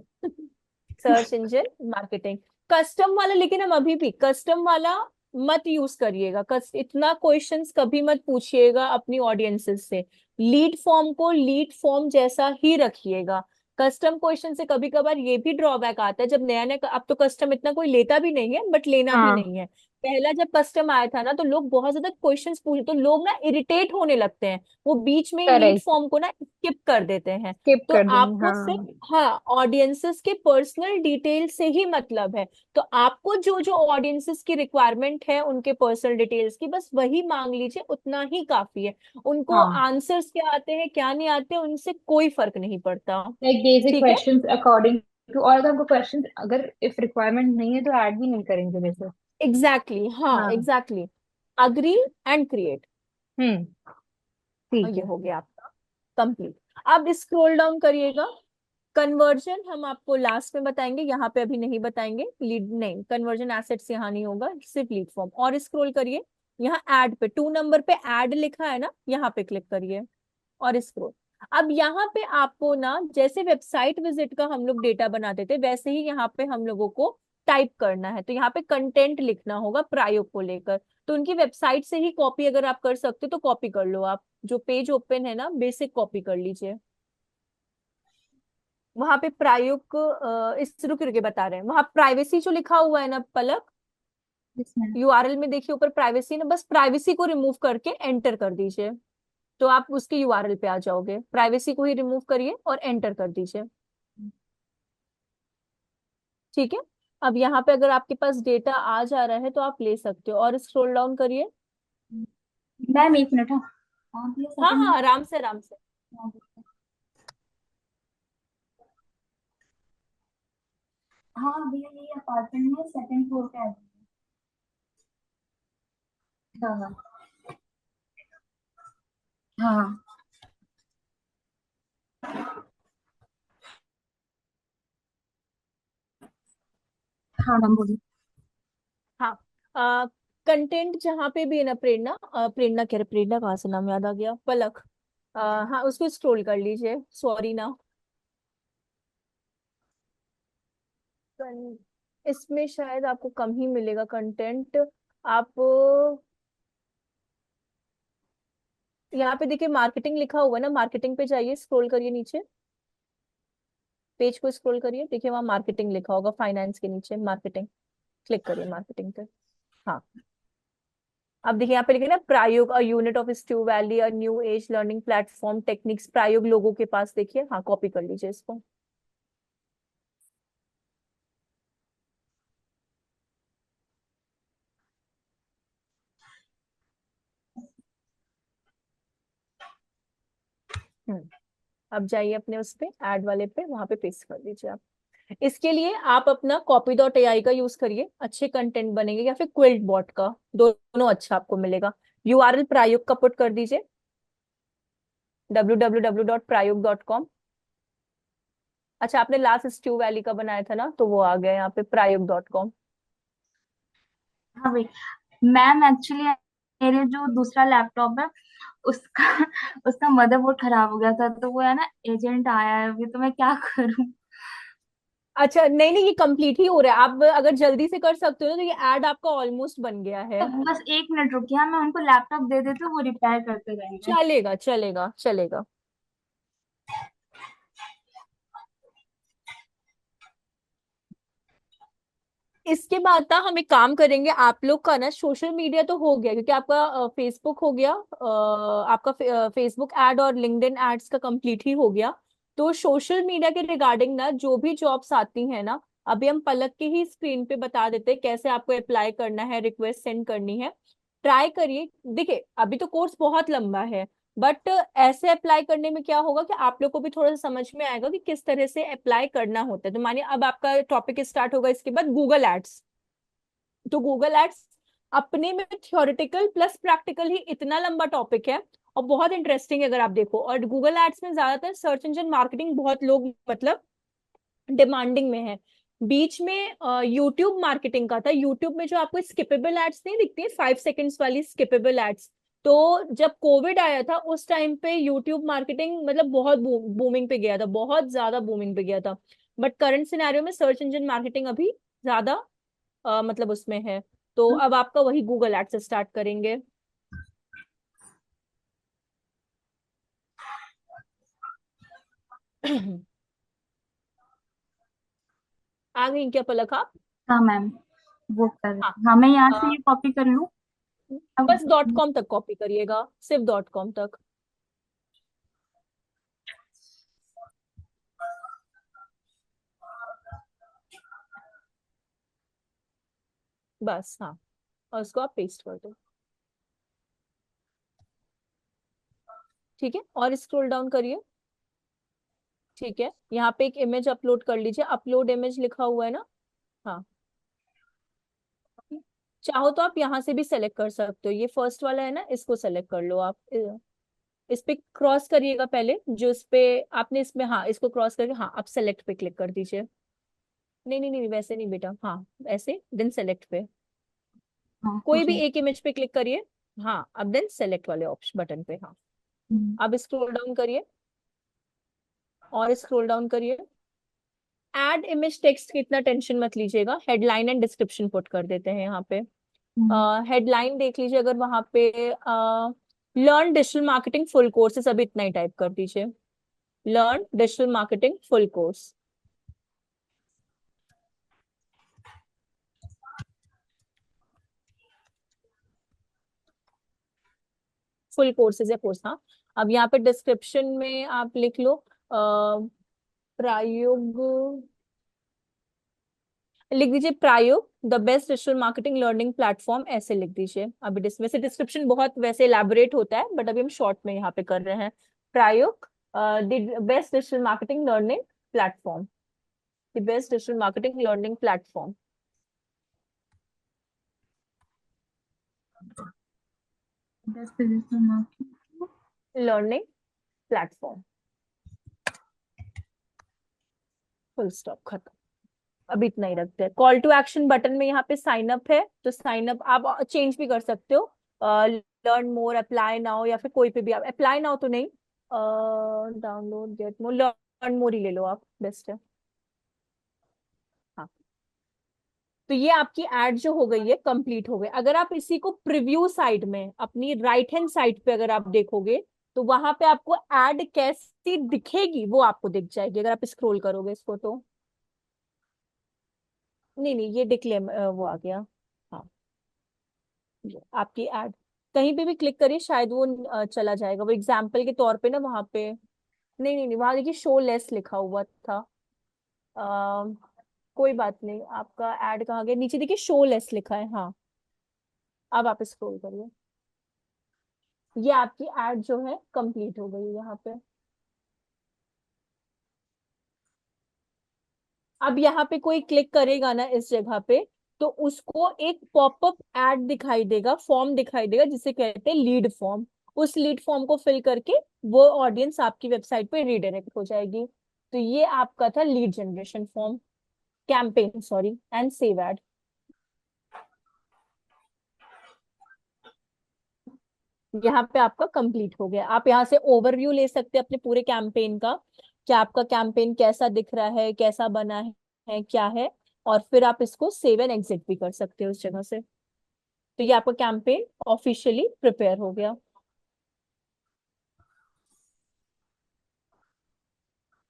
सर्च इंजन मार्केटिंग, कस्टम वाला, लेकिन हम अभी भी कस्टम वाला मत यूज करिएगा। इतना क्वेश्चंस कभी मत पूछिएगा अपनी ऑडियंसेस से। लीड फॉर्म को लीड फॉर्म जैसा ही रखिएगा। कस्टम क्वेश्चन से कभी कभार ये भी ड्रॉबैक आता है, जब नया नया, अब तो कस्टम इतना कोई लेता भी नहीं है, बट लेना भी हाँ, नहीं है। पहला जब कस्टम आया था ना, तो लोग बहुत ज्यादा क्वेश्चंस पूछे, तो लोग ना इरिटेट होने लगते हैं, वो बीच में ही लीड करेक्ट, फॉर्म को ना स्किप कर देते हैं। स्किप तो कर देंगे, आपको सिर्फ, हाँ। हाँ, ऑडियंसेस के पर्सनल डिटेल से ही मतलब है। तो आपको जो जो ऑडियंसेस की रिक्वायरमेंट है उनके पर्सनल डिटेल्स की, बस वही मांग लीजिए, उतना ही काफी है। उनको हाँ, आंसर्स क्या आते हैं क्या नहीं आते, उनसे कोई फर्क नहीं पड़ता। लाइक बेसिक ठीक है। क्वेश्चंस अकॉर्डिंग टू, और अगर हमको क्वेश्चंस अगर इफ रिक्वायरमेंट नहीं है तो ऐड भी नहीं करेंगे वैसे। एग्जैक्टली exactly, हाँ हाँ। एग्जैक्टली। अग्री एंड क्रिएट, हम्म। ठीक ये है। हो गया आपका कंप्लीट। अब स्क्रॉल डाउन करिएगा। कन्वर्जन हम आपको लास्ट में बताएंगे, यहाँ पे अभी नहीं बताएंगे। लीड नहीं, कन्वर्जन एसेट्स यहाँ नहीं होगा, सिर्फ लीड फॉर्म। और स्क्रॉल करिए, यहाँ ऐड पे 2 नंबर पे ऐड लिखा है ना, यहाँ पे क्लिक करिए और स्क्रॉल। अब यहाँ पे आपको ना, जैसे वेबसाइट विजिट का हम लोग डेटा बनाते थे, वैसे ही यहाँ पे हम लोगों को टाइप करना है। तो यहाँ पे कंटेंट लिखना होगा प्रायोग को लेकर। तो उनकी वेबसाइट से ही कॉपी अगर आप कर सकते हो तो कॉपी कर लो। आप जो पेज ओपन है ना, बेसिक कॉपी कर लीजिए। वहां पे प्रायोग इस रुक रुके बता रहे हैं, वहां प्राइवेसी जो लिखा हुआ है ना पलक, इसमें। यूआरएल में देखिए ऊपर प्राइवेसी ना, बस प्राइवेसी को रिमूव करके एंटर कर दीजिए, तो आप उसके यूआरएल पे आ जाओगे। प्राइवेसी को ही रिमूव करिए और एंटर कर दीजिए। ठीक है। अब यहाँ पे अगर आपके पास डेटा आ जा रहा है तो आप ले सकते हो, और स्क्रॉल डाउन करिए। मैम एक मिनट, हाँ। हाँ भैया हाँ सेकंड हाँ, में। आराम से आराम से। हाँ भैया यही अपार्टमेंट में सेकंड फ्लोर पे आ जाइए। हाँ हाँ हाँ हाँ मैम बोलिए। हाँ, कंटेंट जहाँ पे भी है ना, प्रेरणा, प्रेरणा कह रहे, प्रेरणा कहाँ से नाम याद आ गया, पलक। हाँ, उसको स्क्रॉल कर लीजिए, सॉरी ना। इसमें शायद आपको कम ही मिलेगा कंटेंट। आप यहाँ पे देखिए मार्केटिंग लिखा हुआ है ना, मार्केटिंग पे जाइए, स्क्रॉल करिए नीचे, पेज को स्क्रॉल करिए, देखिए वहाँ मार्केटिंग लिखा होगा, फाइनेंस के नीचे मार्केटिंग, क्लिक करिए मार्केटिंग पे। हाँ, अब देखिए यहाँ पे लिखे ना, Prayog, a unit of Stu Valley, a new age learning platform techniques, Prayog लोगों के पास देखिए। हाँ, कॉपी कर लीजिए इसको। हम्म। अब जाइए अपने उस पे ऐड वाले पे, वहां पे पेस्ट कर दीजिए आप। इसके लिए आप अपना कॉपी डॉट एआई का यूज करिए, अच्छे कंटेंट बनेंगे, या फिर क्विल्ट बॉट का, दोनों अच्छा आपको मिलेगा। यूआरएल प्रायोग का पुट कर दीजिए, www.prayog.com। अच्छा, आपने लास्ट स्ट्यू वैली का बनाया था ना, तो वो आ गया यहाँ पे prayog.com। हाँ भाई, मैम एक्चुअली मेरे जो दूसरा लैपटॉप है उसका उसका मदरबोर्ड खराब हो गया था, तो वो है ना, एजेंट आया है अभी, तो मैं क्या करूं। अच्छा, नहीं नहीं, ये कंप्लीट ही हो रहा है। आप अगर जल्दी से कर सकते हो ना, तो ये ऐड आपका ऑलमोस्ट बन गया है। तो बस एक मिनट रुकिए, हाँ, मैं उनको लैपटॉप दे देती हूँ, वो रिपेयर करते रहेंगे। चलेगा चलेगा चलेगा। इसके बाद ना हम एक काम करेंगे, आप लोग का ना सोशल मीडिया तो हो गया, क्योंकि आपका फेसबुक हो गया, आपका फेसबुक एड और लिंक्डइन एड्स का कंप्लीट ही हो गया। तो सोशल मीडिया के रिगार्डिंग ना जो भी जॉब्स आती हैं ना, अभी हम पलक के ही स्क्रीन पे बता देते हैं कैसे आपको अप्लाई करना है, रिक्वेस्ट सेंड करनी है। ट्राई करिए। देखिए अभी तो कोर्स बहुत लंबा है, बट ऐसे अप्लाई करने में क्या होगा कि आप लोग को भी थोड़ा सा समझ में आएगा कि किस तरह से अप्लाई करना होता है। तो मानिए अब आपका टॉपिक स्टार्ट होगा इसके बाद गूगल एड्स, तो गूगल एड्स अपने में थ्योरेटिकल प्लस प्रैक्टिकल ही इतना लंबा टॉपिक है और बहुत इंटरेस्टिंग है अगर आप देखो। और गूगल एड्स में ज्यादातर सर्च इंजन मार्केटिंग बहुत लोग मतलब डिमांडिंग में है। बीच में यूट्यूब मार्केटिंग का था। यूट्यूब में जो आपको स्किपेबल एड्स नहीं दिखती है, 5 सेकेंड्स वाली स्किपेबल एड्स, तो जब कोविड आया था उस टाइम पे यूट्यूब मार्केटिंग मतलब बहुत बूमिंग पे गया था, बहुत ज्यादा बूमिंग पे गया था। बट करंट सिनेरियो में सर्च इंजन मार्केटिंग अभी ज्यादा मतलब उसमें है। तो अब आपका वही गूगल एड से स्टार्ट करेंगे। आ गई क्या पलक आप? हाँ मैम, वो कर, हाँ। हाँ मैं यहाँ से अ, ये कॉपी कर लूँ अब। बस .com तक कॉपी करिएगा, सिर्फ .com तक। बस हाँ, और उसको आप पेस्ट कर दो। ठीक है, और स्क्रॉल डाउन करिए। ठीक है, यहाँ पे एक इमेज अपलोड कर लीजिए, अपलोड इमेज लिखा हुआ है ना। हाँ, चाहो तो आप यहाँ से भी सेलेक्ट कर सकते हो, ये फर्स्ट वाला है ना, इसको सेलेक्ट कर लो आप। इस पे क्रॉस करिएगा पहले, जो इस पे आपने इसमें, हाँ इसको क्रॉस करके, हाँ अब सेलेक्ट पे क्लिक कर दीजिए। नहीं नहीं नहीं, वैसे नहीं बेटा, हाँ ऐसे देन सेलेक्ट पे, हाँ हो कोई भी गया। एक इमेज पे क्लिक करिए। हाँ अब देन सेलेक्ट वाले ऑप्शन बटन पे, हाँ हम्म, अब स्क्रॉल डाउन करिए और स्क्रॉल डाउन करिए। एड इमेज टेक्स्ट की इतना टेंशन मत लीजिएगा, हेडलाइन एंड डिस्क्रिप्शन पुट कर देते हैं यहाँ पे। हम्म, हेडलाइन देख लीजिए, अगर वहां पे learn digital marketing full courses, अभी इतना ही टाइप कर दीजिए, learn digital marketing full course. Full courses या कोर्स, हाँ। अब यहाँ पे डिस्क्रिप्शन में आप लिख लो प्रायोग, लिख दीजिए Prayog the best digital marketing learning platform, ऐसे लिख दीजिए। अभी वैसे डिस्क्रिप्शन बहुत वैसे इलेबोरेट होता है, बट अभी हम शॉर्ट में यहाँ पे कर रहे हैं। Prayog the best digital marketing learning platform, the best digital marketing learning platform, दस पेजेस में mark- learning platform, full stop, खत्म। अब इतना ही रखते हैं। कॉल टू एक्शन बटन में यहाँ पे साइन अप है, तो साइन अप आप चेंज भी कर सकते हो, लर्न मोर, अप्लाई नाउ, या फिर कोई पे भी आप, अप्लाई नाउ तो नहीं, download get more, learn more ही ले लो आप, बेस्ट है। हाँ, तो ये आपकी एड जो हो गई है कंप्लीट हो गई। अगर आप इसी को प्रीव्यू साइड में अपनी राइट हैंड साइड पे अगर आप देखोगे, तो वहां पे आपको एड कैसी दिखेगी वो आपको दिख जाएगी, अगर आप स्क्रॉल करोगे इसको तो। नहीं नहीं, ये डिक्लेम वो आ गया। हाँ, आपकी एड कहीं पे भी क्लिक करिए, शायद वो चला जाएगा, वो एग्जाम्पल के तौर पे ना वहां पे। नहीं नहीं नहीं, वहां देखिए शो लेस लिखा हुआ था। आ, कोई बात नहीं, आपका एड कहाँ गया, नीचे देखिए शो लेस लिखा है, हाँ। अब आप स्क्रॉल करिए, ये आपकी एड जो है कंप्लीट हो गई है यहाँ पे। अब यहाँ पे कोई क्लिक करेगा ना इस जगह पे, तो उसको एक पॉपअप एड दिखाई देगा, फॉर्म दिखाई देगा जिसे कहते हैं लीड फॉर्म। उस लीड फॉर्म को फिल करके वो ऑडियंस आपकी वेबसाइट पे रीडायरेक्ट हो जाएगी। तो ये आपका था lead generation form, campaign sorry, and save ad. यहाँ पे आपका कंप्लीट हो गया। आप यहाँ से ओवरव्यू ले सकते हैं अपने पूरे कैंपेन का, कि आपका कैंपेन कैसा दिख रहा है, कैसा बना है क्या है, और फिर आप इसको सेव एंड एग्जिट भी कर सकते हो उस जगह से। तो ये आपका कैंपेन ऑफिशियली प्रिपेयर हो गया।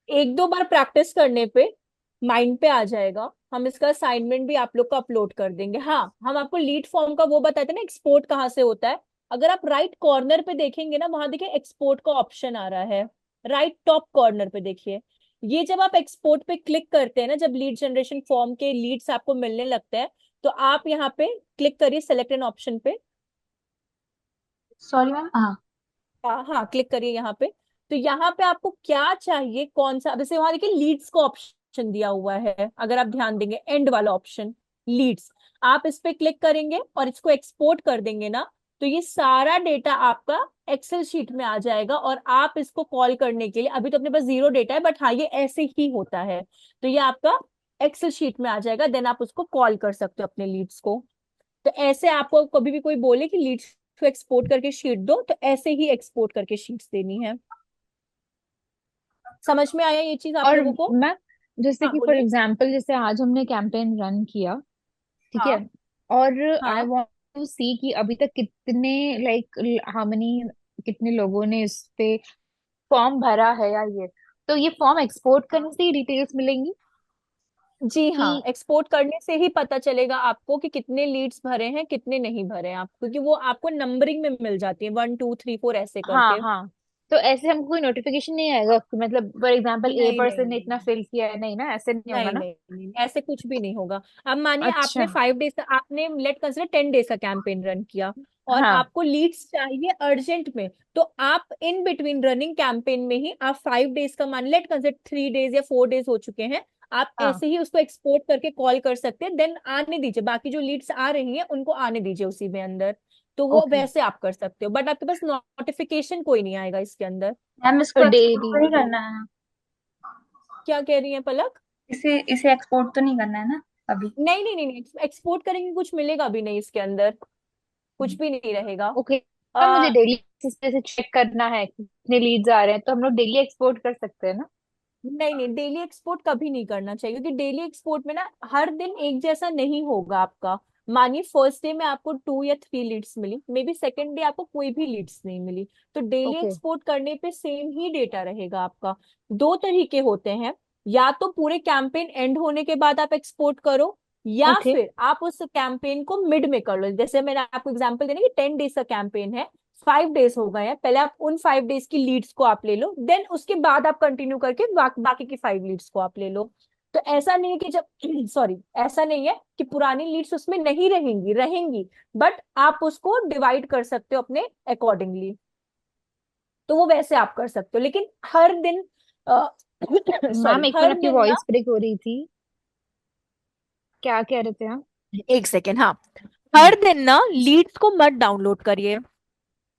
एक दो बार प्रैक्टिस करने पे माइंड पे आ जाएगा। हम इसका असाइनमेंट भी आप लोग को अपलोड कर देंगे। हाँ, हम आपको लीड फॉर्म का वो बताते हैं ना, एक्सपोर्ट कहाँ से होता है। अगर आप राइट कॉर्नर पे देखेंगे ना, वहां देखिए एक्सपोर्ट का ऑप्शन आ रहा है, राइट टॉप कॉर्नर पे देखिए। ये जब आप एक्सपोर्ट पे क्लिक करते हैं ना, जब लीड जनरेशन फॉर्म के लीड्स आपको मिलने लगते हैं, तो आप यहाँ पे क्लिक करिए सेलेक्ट एन ऑप्शन पे। सॉरी मैम, हाँ। हाँ हाँ, क्लिक करिए यहाँ पे। तो यहाँ पे आपको क्या चाहिए, कौन सा, जैसे वहां देखिए लीड्स का ऑप्शन दिया हुआ है, अगर आप ध्यान देंगे एंड वाला ऑप्शन लीड्स। आप इस पे क्लिक करेंगे और इसको एक्सपोर्ट कर देंगे ना, तो ये सारा डेटा आपका एक्सेल शीट में आ जाएगा, और आप इसको कॉल करने के लिए, अभी तो अपने पास जीरो डेटा है, बट हाँ ये ऐसे ही होता है, तो ये आपका एक्सेल शीट में आ जाएगा, देन आप उसको कॉल कर सकते हो अपने लीड्स को। तो ऐसे आपको कभी भी कोई बोले कि लीड्स को एक्सपोर्ट करके शीट दो, तो ऐसे ही एक्सपोर्ट करके शीट्स देनी है। समझ में आया ये चीज आप और लोगों को? मैं, जैसे हाँ कि फॉर बोलिए। एग्जांपल, जैसे आज हमने कैंपेन रन किया, ठीक है, हाँ और आई हाँ। वांट टू सी कि अभी तक कितने, लाइक हाउ मेनी, कितने लोगों ने इस पे फॉर्म भरा है या ये, तो ये फॉर्म एक्सपोर्ट करने से ही डिटेल्स मिलेंगी जी कि? हाँ, एक्सपोर्ट करने से ही पता चलेगा आपको कि कितने लीड्स भरे हैं कितने नहीं भरे हैं आप, क्योंकि वो आपको नंबरिंग में मिल जाती है, 1 2 3 4 ऐसे हाँ करके। हाँ, तो ऐसे हमको कोई नोटिफिकेशन नहीं आएगा कि मतलब फॉर एग्जांपल ए नहीं नहीं पर्सन ने नहीं इतना फिल किया है, नहीं ना, ऐसे नहीं होगा नहीं ना? नहीं नहीं, ऐसे कुछ भी नहीं होगा। अब मानिए अच्छा। आपने 5 डेज का, आपने लेट कंसिडर 10 डेज का कैंपेन रन किया, और हाँ आपको लीड्स चाहिए अर्जेंट में, तो आप इन बिटवीन रनिंग कैंपेन में ही आप 5 डेज का, मान लेट कंसिडर 3 डेज या 4 डेज हो चुके हैं, आप हाँ। ऐसे ही उसको एक्सपोर्ट करके कॉल कर सकते हैं, देन आने दीजिए, बाकी जो लीड्स आ रही हैं उनको आने दीजिए उसी में अंदर, तो वो ओके। वैसे आप कर सकते हो, बट आपके पास नोटिफिकेशन कोई नहीं आएगा इसके अंदर। मैम तो इसको एक्सपोर्ट डेली, तो नहीं करना है? क्या कह रही है पलक? इसे इसे एक्सपोर्ट तो नहीं करना है ना अभी? नहीं नहीं नहीं नहीं, एक्सपोर्ट करेंगे कुछ मिलेगा भी नहीं इसके अंदर, कुछ भी नहीं रहेगा। ओके, पर मुझे आ, डेली जैसे चेक करना है कि कितने लीड्स आ रहे हैं, तो हम लोग डेली एक्सपोर्ट कर सकते हैं ना? नहीं नहीं, डेली एक्सपोर्ट कभी नहीं करना चाहिए, क्योंकि डेली एक्सपोर्ट में ना हर दिन एक जैसा नहीं होगा आपका। मानिए फर्स्ट डे में आपको 2 या 3 लीड्स मिली, मे बी सेकेंड डे आपको कोई भी लीड्स नहीं मिली, तो डेली ओके। एक्सपोर्ट करने पे सेम ही डेटा रहेगा आपका। दो तरीके होते हैं, या तो पूरे कैंपेन एंड होने के बाद आप एक्सपोर्ट करो, या ओके। फिर आप उस कैंपेन को मिड में कर लो। जैसे मैंने आपको एग्जांपल देने की, 10 डेज का कैंपेन है, 5 डेज हो गए हैं, पहले आप उन 5 डेज की लीड्स को आप ले लो, देन उसके बाद आप कंटिन्यू करके बाकी की 5 लीड्स को आप ले लो। तो ऐसा नहीं है कि जब सॉरी, ऐसा नहीं है कि पुरानी लीड्स उसमें नहीं रहेंगी, रहेंगी, बट आप उसको डिवाइड कर सकते हो अपने अकॉर्डिंगली, तो वो वैसे आप कर सकते हो, लेकिन हर दिन मैम सॉरी, एक मिनट, हर आपकी दिन ना, वॉइस ब्रेक हो रही थी, क्या कह रहे थे आप? एक सेकेंड, हाँ। हर दिन ना लीड्स को मत डाउनलोड करिए,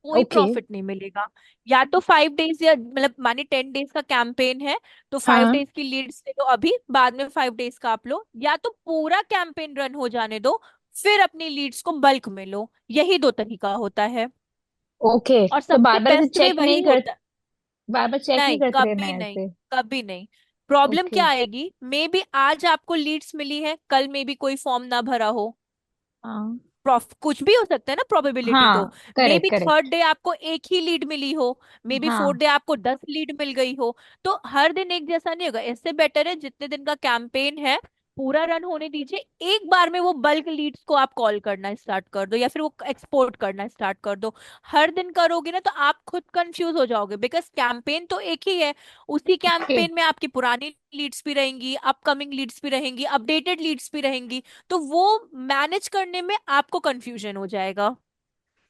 कोई ओके। प्रॉफिट नहीं मिलेगा। या तो 5 डेज, या मतलब माने 10 डेज का कैंपेन है तो फाइव हाँ। डेज की लीड्स ले लो अभी, बाद में 5 डेज का आप लो, या तो पूरा कैंपेन रन हो जाने दो, फिर अपनी लीड्स को बल्क में लो। यही दो तरीका होता है, ओके, और तो सबसे बार बार ऐसे बेस्ट वे चेक वही नहीं कर, होता है। बार बार चेक नहीं नहीं, करते रहना कभी है नहीं, ऐसे? कभी नहीं। Problem okay. क्या आएगी, मे बी आज आपको लीड्स मिली है, कल में भी कोई फॉर्म ना भरा हो, हाँ कुछ भी हो सकता है ना, प्रोबेबिलिटी तो। हाँ, may correct be third correct. Day आपको एक ही लीड मिली हो, मे बी फोर्थ हाँ। डे आपको 10 लीड मिल गई हो। तो हर दिन एक जैसा नहीं होगा, इससे बेटर है जितने दिन का कैंपेन है पूरा रन होने दीजिए, एक बार में वो बल्क लीड्स को आप कॉल करना स्टार्ट कर दो, या फिर वो एक्सपोर्ट करना स्टार्ट कर दो। हर दिन करोगे ना तो आप खुद कंफ्यूज हो जाओगे, बिकॉज कैंपेन तो एक ही है। उसी ओके कैंपेन में आपकी पुरानी लीड्स भी रहेंगी, अपकमिंग लीड्स भी रहेंगी, अपडेटेड लीड्स भी रहेंगी, तो वो मैनेज करने में आपको कंफ्यूजन हो जाएगा।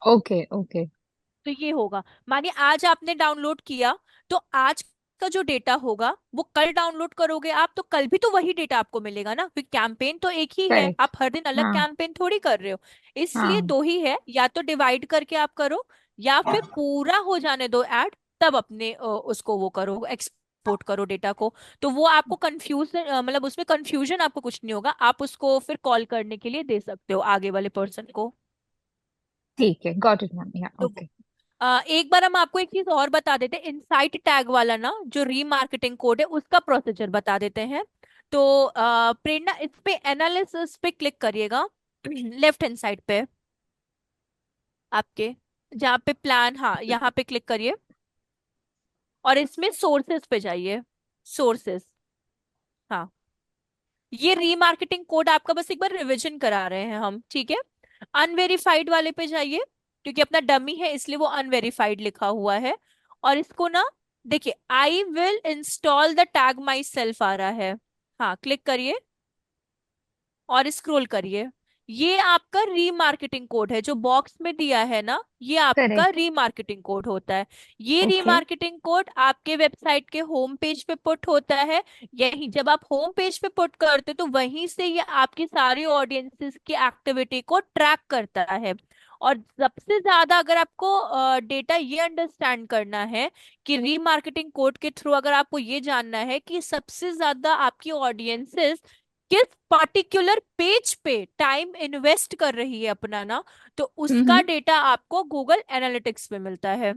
ओके। ओके। तो ये होगा, मानिए आज आपने डाउनलोड किया, तो आज का जो डेटा होगा वो कल डाउनलोड करोगे आप, तो कल भी तो वही डेटा आपको मिलेगा ना, क्योंकि कैंपेन तो एक ही है, करेक्ट। आप हर दिन अलग हाँ कैंपेन थोड़ी कर रहे हो। इसलिए हाँ। दो ही है, या तो डिवाइड करके आप करो, या फिर पूरा हो जाने दो ऐड, तब अपने उसको वो करो, एक्सपोर्ट करो डेटा को। तो वो आपको कंफ्यूज, मतलब उसमें कंफ्यूजन आपको कुछ नहीं होगा, आप उसको फिर कॉल करने के लिए दे सकते हो आगे वाले पर्सन को। ठीक है, गॉट इट मैम, या तो ओके। एक बार हम आपको एक चीज और बता देते हैं, इनसाइट टैग वाला ना जो रीमार्केटिंग कोड है उसका प्रोसीजर बता देते हैं। तो प्रेरणा, इस पे एनालिसिस पे क्लिक करिएगा लेफ्ट हैंड साइड पे आपके, जहाँ पे प्लान, हाँ यहाँ पे क्लिक करिए, और इसमें सोर्सेस पे जाइए, सोर्सेस। हाँ, ये रीमार्केटिंग कोड आपका बस एक बार रिवीजन करा रहे हैं हम, ठीक है। अनवेरिफाइड वाले पे जाइए, क्योंकि अपना डमी है इसलिए वो अनवेरिफाइड लिखा हुआ है। और इसको ना देखिए, I will install the tag myself आ रहा है, हाँ क्लिक करिए और स्क्रॉल करिए। ये आपका रीमार्केटिंग कोड है जो बॉक्स में दिया है ना, ये आपका करेक्ट। रीमार्केटिंग कोड होता है। ये ओके। रीमार्केटिंग कोड आपके वेबसाइट के होम पेज पे पुट होता है। यही जब आप होम पेज पे पुट करते तो वहीं से ये आपकी सारी ऑडियंसेस की एक्टिविटी को ट्रैक करता है। और सबसे ज्यादा अगर आपको डेटा ये अंडरस्टैंड करना है कि रीमार्केटिंग कोड के थ्रू अगर आपको ये जानना है कि सबसे ज्यादा आपकी ऑडियंसेस किस पर्टिकुलर पेज पे टाइम इन्वेस्ट कर रही है अपना ना, तो उसका हम्म। डेटा आपको गूगल एनालिटिक्स में मिलता है।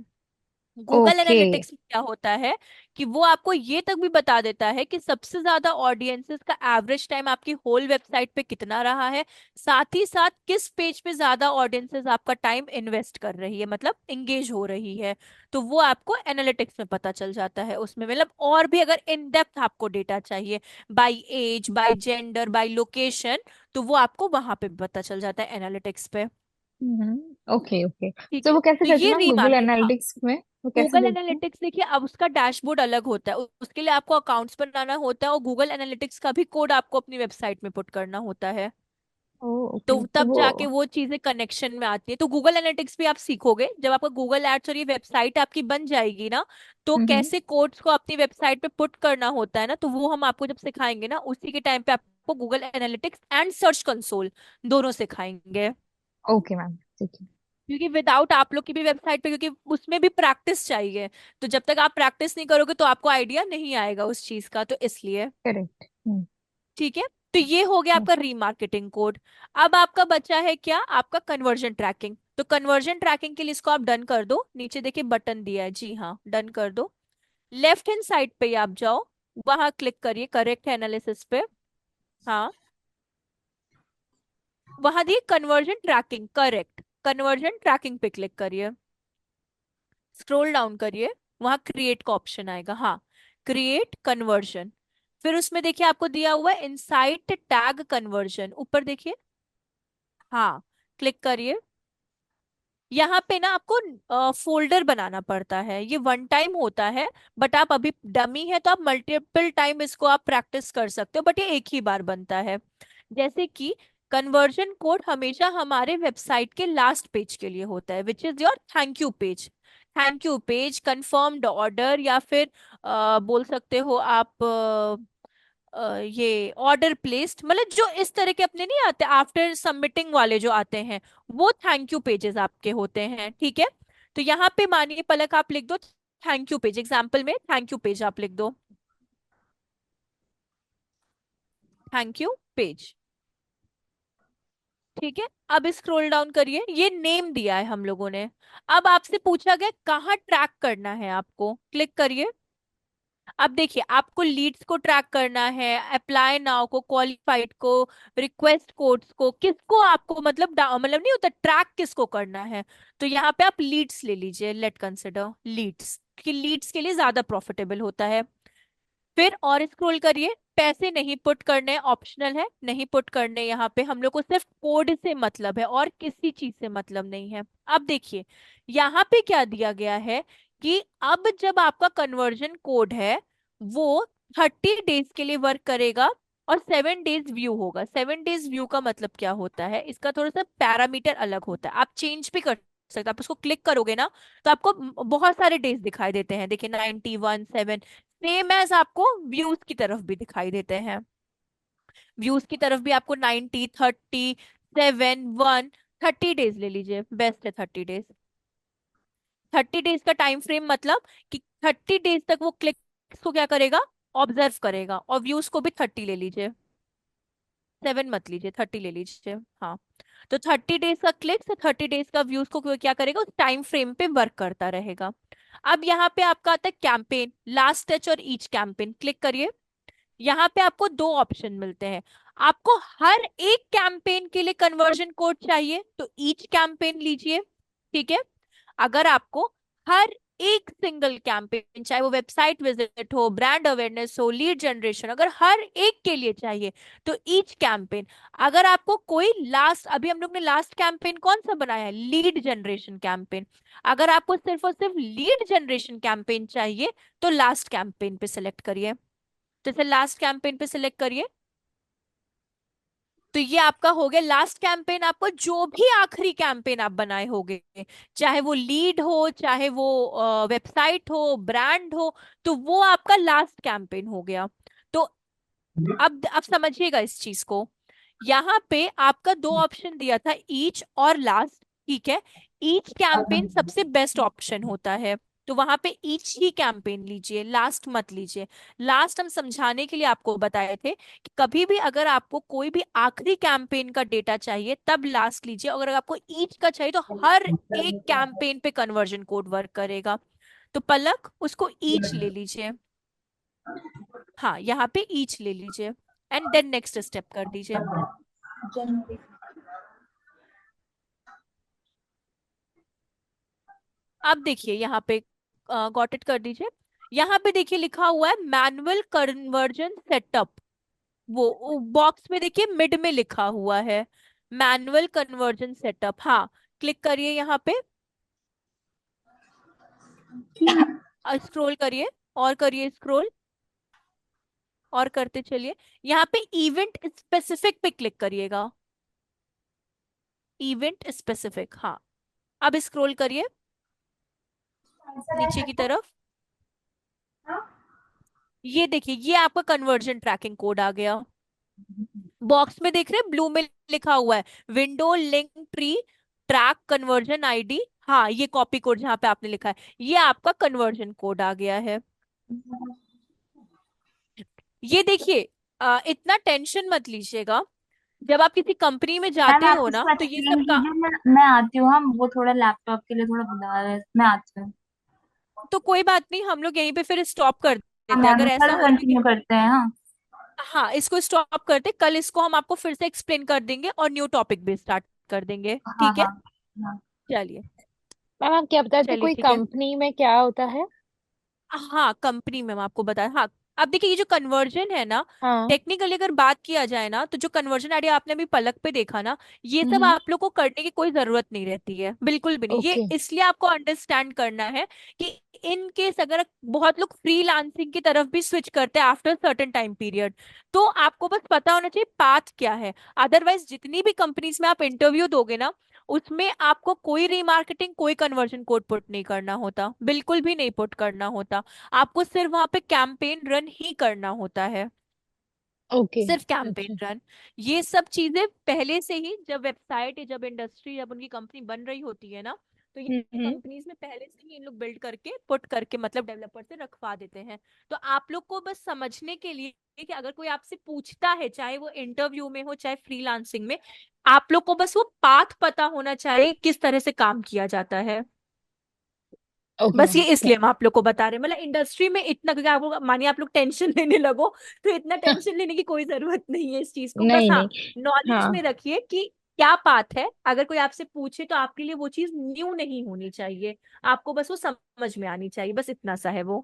Google okay. एनालिटिक्स में क्या होता है कि वो आपको ये तक भी बता देता है कि सबसे ज्यादा ऑडियंसेस का एवरेज टाइम आपकी होल वेबसाइट पे कितना रहा है, साथ ही साथ किस पेज पे ज्यादा ऑडियंसेस आपका टाइम इन्वेस्ट कर रही है, मतलब एंगेज हो रही है। तो वो आपको एनालिटिक्स में पता चल जाता है उसमें, मतलब और भी अगर इन डेप्थ आपको डेटा चाहिए by age, by gender, by location, तो वो आपको वहां पे भी पता चल जाता है एनालिटिक्स पे। Okay okay. ठीक तो है, वो कैसे तो ये देखना गूगल रीमार्केट। एनालिटिक्स में, वो कैसे गूगल देखते हैं? एनालिटिक्स देखिए, अब उसका डैशबोर्ड अलग होता है, उसके लिए आपको अकाउंट्स बनाना होता है और गूगल एनालिटिक्स का भी कोड आपको अपनी वेबसाइट में पुट करना होता है। ओ तो ओके। तो तब वो जाके वो चीजें कनेक्शन में आती है। तो गूगल एनालिटिक्स भी आप सीखोगे जब आपका गूगल एड्स और ये वेबसाइट आपकी बन जाएगी ना, तो हम्म। कैसे कोड्स को अपनी वेबसाइट पे पुट करना होता है ना, तो वो हम आपको जब सिखाएंगे ना, उसी के टाइम पे आपको Google analytics and search console दोनों सिखाएंगे। ओके मैम, ठीक है। क्योंकि विदाउट आप लोग की भी वेबसाइट पे, क्योंकि उसमें भी प्रैक्टिस चाहिए, तो जब तक आप प्रैक्टिस नहीं करोगे तो आपको आइडिया नहीं आएगा उस चीज का, तो इसलिए। करेक्ट। ठीक है, तो ये हो गया आपका रीमार्केटिंग कोड। अब आपका बचा है क्या, आपका कन्वर्जन ट्रैकिंग। तो कन्वर्जन ट्रैकिंग के लिए इसको आप डन कर दो, नीचे देखिए बटन दिया है, जी हाँ डन कर दो। लेफ्ट हैंड साइड पे ही आप जाओ, वहां क्लिक करिए करेक्ट एनालिसिस पे। हाँ, वहां दिए conversion tracking, correct conversion tracking पे क्लिक करिए। स्क्रॉल डाउन करिए, वहां क्रिएट का ऑप्शन आएगा, हाँ क्रिएट कन्वर्जन। फिर उसमें देखिए आपको दिया हुआ है इनसाइट टैग कन्वर्जन, ऊपर देखिए, हाँ क्लिक करिए। यहाँ पे ना आपको फोल्डर बनाना पड़ता है, ये वन टाइम होता है, बट आप अभी डमी है तो आप मल्टीपल टाइम इसको आप प्रैक्टिस कर सकते हो, बट ये एक ही बार बनता है। जैसे कि कन्वर्जन कोड हमेशा हमारे वेबसाइट के लास्ट पेज के लिए होता है, which is your thank you page. Thank you page, confirmed order, या फिर बोल सकते हो आप ये ऑर्डर प्लेस्ड, मतलब जो इस तरह के अपने नहीं आते आफ्टर सबमिटिंग वाले जो आते हैं, वो थैंक यू पेजेस आपके होते हैं। ठीक है, तो यहाँ पे मानिए पलक आप लिख दो थैंक यू पेज, एग्जाम्पल में थैंक यू पेज आप लिख दो, थैंक यू पेज। ठीक है, अब स्क्रॉल डाउन करिए, ये नेम दिया है हम लोगों ने। अब आपसे पूछा गया कहाँ ट्रैक करना है, आपको क्लिक करिए। अब देखिए आपको लीड्स को ट्रैक करना है, अप्लाई नाउ को, क्वालिफाइड को, रिक्वेस्ट कोड्स को, किसको आपको मतलब मतलब नहीं होता ट्रैक किसको करना है, तो यहाँ पे आप लीड्स ले लीजिए, लेट कंसिडर लीड्स, कि लीड्स के लिए ज्यादा प्रॉफिटेबल होता है। फिर और स्क्रॉल करिए, पैसे नहीं पुट करने, ऑप्शनल है नहीं पुट करने, यहाँ पे हम लोग को सिर्फ कोड से मतलब है और किसी चीज से मतलब नहीं है। अब देखिए यहाँ पे क्या दिया गया है कि अब जब आपका कन्वर्जन कोड है वो 30 डेज के लिए वर्क करेगा और 7 डेज व्यू होगा। 7 डेज व्यू का मतलब क्या होता है, इसका थोड़ा सा पैरामीटर अलग होता है, आप चेंज भी कर सकते हैं। आप उसको क्लिक करोगे ना तो आपको बहुत सारे डेज दिखाई देते हैं, देखिए 91, 7, सेम एज आपको व्यूज की तरफ भी दिखाई देते हैं। व्यूज की तरफ भी आपको 90, 37, 1, 30 डेज ले लीजिए, बेस्ट है 30 डेज। 30 डेज का टाइम फ्रेम मतलब कि 30 डेज तक वो क्लिक्स को क्या करेगा, ऑब्जर्व करेगा, और व्यूज को भी 30 ले लीजिए, 7 मत लीजिए, 30 ले लीजिए। हाँ, तो 30 डेज का क्लिक्स, 30 डेज का व्यूज को क्या करेगा, उस टाइम फ्रेम पे वर्क करता रहेगा। अब यहाँ पे आपका आता है कैंपेन, लास्ट टच और ईच कैंपेन, क्लिक करिए। यहाँ पे आपको दो ऑप्शन मिलते हैं, आपको हर एक कैंपेन के लिए कन्वर्जन कोड चाहिए तो ईच कैंपेन लीजिए। ठीक है, अगर आपको हर एक सिंगल कैंपेन, चाहे वो वेबसाइट विजिट हो, ब्रांड अवेयरनेस हो, लीड जनरेशन, अगर हर एक के लिए चाहिए तो ईच कैंपेन। अगर आपको कोई लास्ट, अभी हम लोग ने लास्ट कैंपेन कौन सा बनाया है, लीड जनरेशन कैंपेन, अगर आपको सिर्फ और सिर्फ लीड जनरेशन कैंपेन चाहिए तो लास्ट कैंपेन पे सिलेक्ट करिए। जैसे लास्ट कैंपेन पे सिलेक्ट करिए, तो ये आपका हो गया लास्ट कैंपेन। आपको जो भी आखिरी कैंपेन आप बनाए होगे, चाहे वो लीड हो, चाहे वो वेबसाइट हो, ब्रांड हो, तो वो आपका लास्ट कैंपेन हो गया। तो अब समझिएगा इस चीज को। यहाँ पे आपका दो ऑप्शन दिया था, ईच और लास्ट, ठीक है। ईच कैंपेन सबसे बेस्ट ऑप्शन होता है, तो वहां पे ईच ही कैंपेन लीजिए, लास्ट मत लीजिए। लास्ट हम समझाने के लिए आपको बताए थे कि कभी भी अगर आपको कोई भी आखिरी कैंपेन का डेटा चाहिए तब लास्ट लीजिए, अगर आपको ईच का चाहिए तो हर एक कैंपेन पे कन्वर्जन कोड वर्क करेगा। तो पलक उसको ईच ले लीजिए। हाँ, यहाँ पे ईच ले लीजिए एंड देन नेक्स्ट स्टेप कर दीजिए। जनवरी। अब देखिए यहाँ पे गॉट इट कर दीजिए। यहाँ पे देखिए लिखा हुआ है मैनुअल कन्वर्जन सेटअप। वो बॉक्स में देखिए मिड में लिखा हुआ है मैनुअल कन्वर्जन सेटअप। हाँ, क्लिक करिए यहाँ पे, स्क्रॉल करिए और करिए स्क्रॉल और करते चलिए। यहाँ पे इवेंट स्पेसिफिक पे क्लिक करिएगा, इवेंट स्पेसिफिक। हाँ, अब स्क्रॉल करिए नीचे की तरफ। ये देखिए ये आपका कन्वर्जन ट्रैकिंग कोड आ गया। बॉक्स में देख रहे हैं ब्लू में लिखा हुआ है window link tree track conversion ID. हाँ, ये कॉपी कोड जहां पे आपने लिखा है ये आपका कन्वर्जन कोड आ गया है। ये देखिए इतना टेंशन मत लीजिएगा। जब आप किसी कंपनी में मैम जाते आप हो ना इसको तो ये एक्सप्लेन सब का, कीजिए, मैं आती हूँ। हम वो थोड़ा लैपटॉप के लिए थोड़ा बुला रहे हैं, मैं आती हूँ। तो कोई बात नहीं, हम लोग यहीं पे फिर स्टॉप कर हाँ देते हैं मैम, अगर ऐसा कल हो, क्योंकि कंटिन्यू करते हैं। हाँ। हाँ इसको स्टॉप करते, कल इसको हम आपको फिर से एक्सप्लेन कर देंगे और न्यू टॉपिक भी स्टार्ट कर देंगे, हाँ ठीक है। हाँ हाँ। चलिए, मैम आप क्या बता रहे थे, चलिए कोई ठीक है। कंपनी में क्या होता है? हाँ, कंपनी में मैं आपको बता, हाँ अब देखिए ये जो कन्वर्जन है ना, हाँ। टेक्निकली अगर बात किया जाए ना, तो जो कन्वर्जन आइडिया आपने अभी पलक पे देखा ना, ये सब हम्म। आप लोग को करने की कोई जरूरत नहीं रहती है, बिल्कुल भी नहीं। ये ओके। इसलिए आपको अंडरस्टैंड करना है कि इन केस अगर बहुत लोग फ्रीलांसिंग की तरफ भी स्विच करते हैं आफ्टर सर्टेन टाइम पीरियड, तो आपको बस पता होना चाहिए पाथ क्या है। अदरवाइज जितनी भी कंपनीज में आप इंटरव्यू दोगे ना, उसमें आपको कोई रीमार्केटिंग, कोई कन्वर्जन कोड पुट नहीं करना होता, बिल्कुल भी नहीं पुट करना होता। आपको सिर्फ वहां पे कैंपेन रन ही करना होता है, ओके। सिर्फ कैंपेन अच्छा। रन। ये सब चीजें पहले से ही, जब वेबसाइट या जब इंडस्ट्री, जब उनकी कंपनी बन रही होती है ना, तो ये हम्म। कंपनीज में पहले से ही इन लोग बिल्ड करके पुट करके मतलब डेवलपर से रखवा देते हैं। तो आप लोग को बस समझने के लिए कि अगर कोई आपसे पूछता है, चाहे वो इंटरव्यू में हो चाहे फ्रीलांसिंग में, आप लोग को बस वो पाथ पता होना चाहिए किस तरह से काम किया जाता है। ओके बस मैम। ये इसलिए हम आप लोग को बता रहे हैं, मतलब इंडस्ट्री में इतना, क्योंकि आप लोग मानिए आप लोग टेंशन लेने लगो, तो इतना टेंशन लेने की कोई जरूरत नहीं है इस चीज को। बस नहीं हाँ, नहीं। नॉलेज में हाँ। रखिए कि क्या बात है। अगर कोई आपसे पूछे तो आपके लिए वो चीज न्यू नहीं होनी चाहिए, आपको बस वो समझ में आनी चाहिए, बस इतना सा है वो,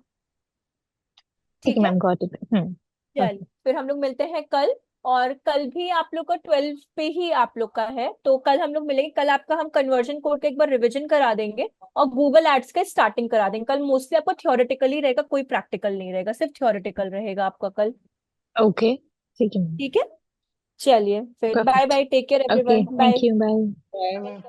ठीक है ठीक है। Ma'am, got it. चल, ओके। फिर हम लोग मिलते हैं कल। और कल भी आप लोग का 12 पे ही आप लोग का है, तो कल हम लोग मिलेंगे। कल आपका हम कन्वर्जन कोड का एक बार रिवीजन करा देंगे और गूगल एड्स का स्टार्टिंग करा देंगे। कल मोस्टली आपको थ्योरेटिकल ही रहेगा, कोई प्रैक्टिकल नहीं रहेगा, सिर्फ थ्योरेटिकल रहेगा आपका कल, ओके, ठीक है मैम। ठीक है। चलिए फिर, bye perfect. Bye, take care okay, everyone, thank bye. You, bye. Bye ma'am.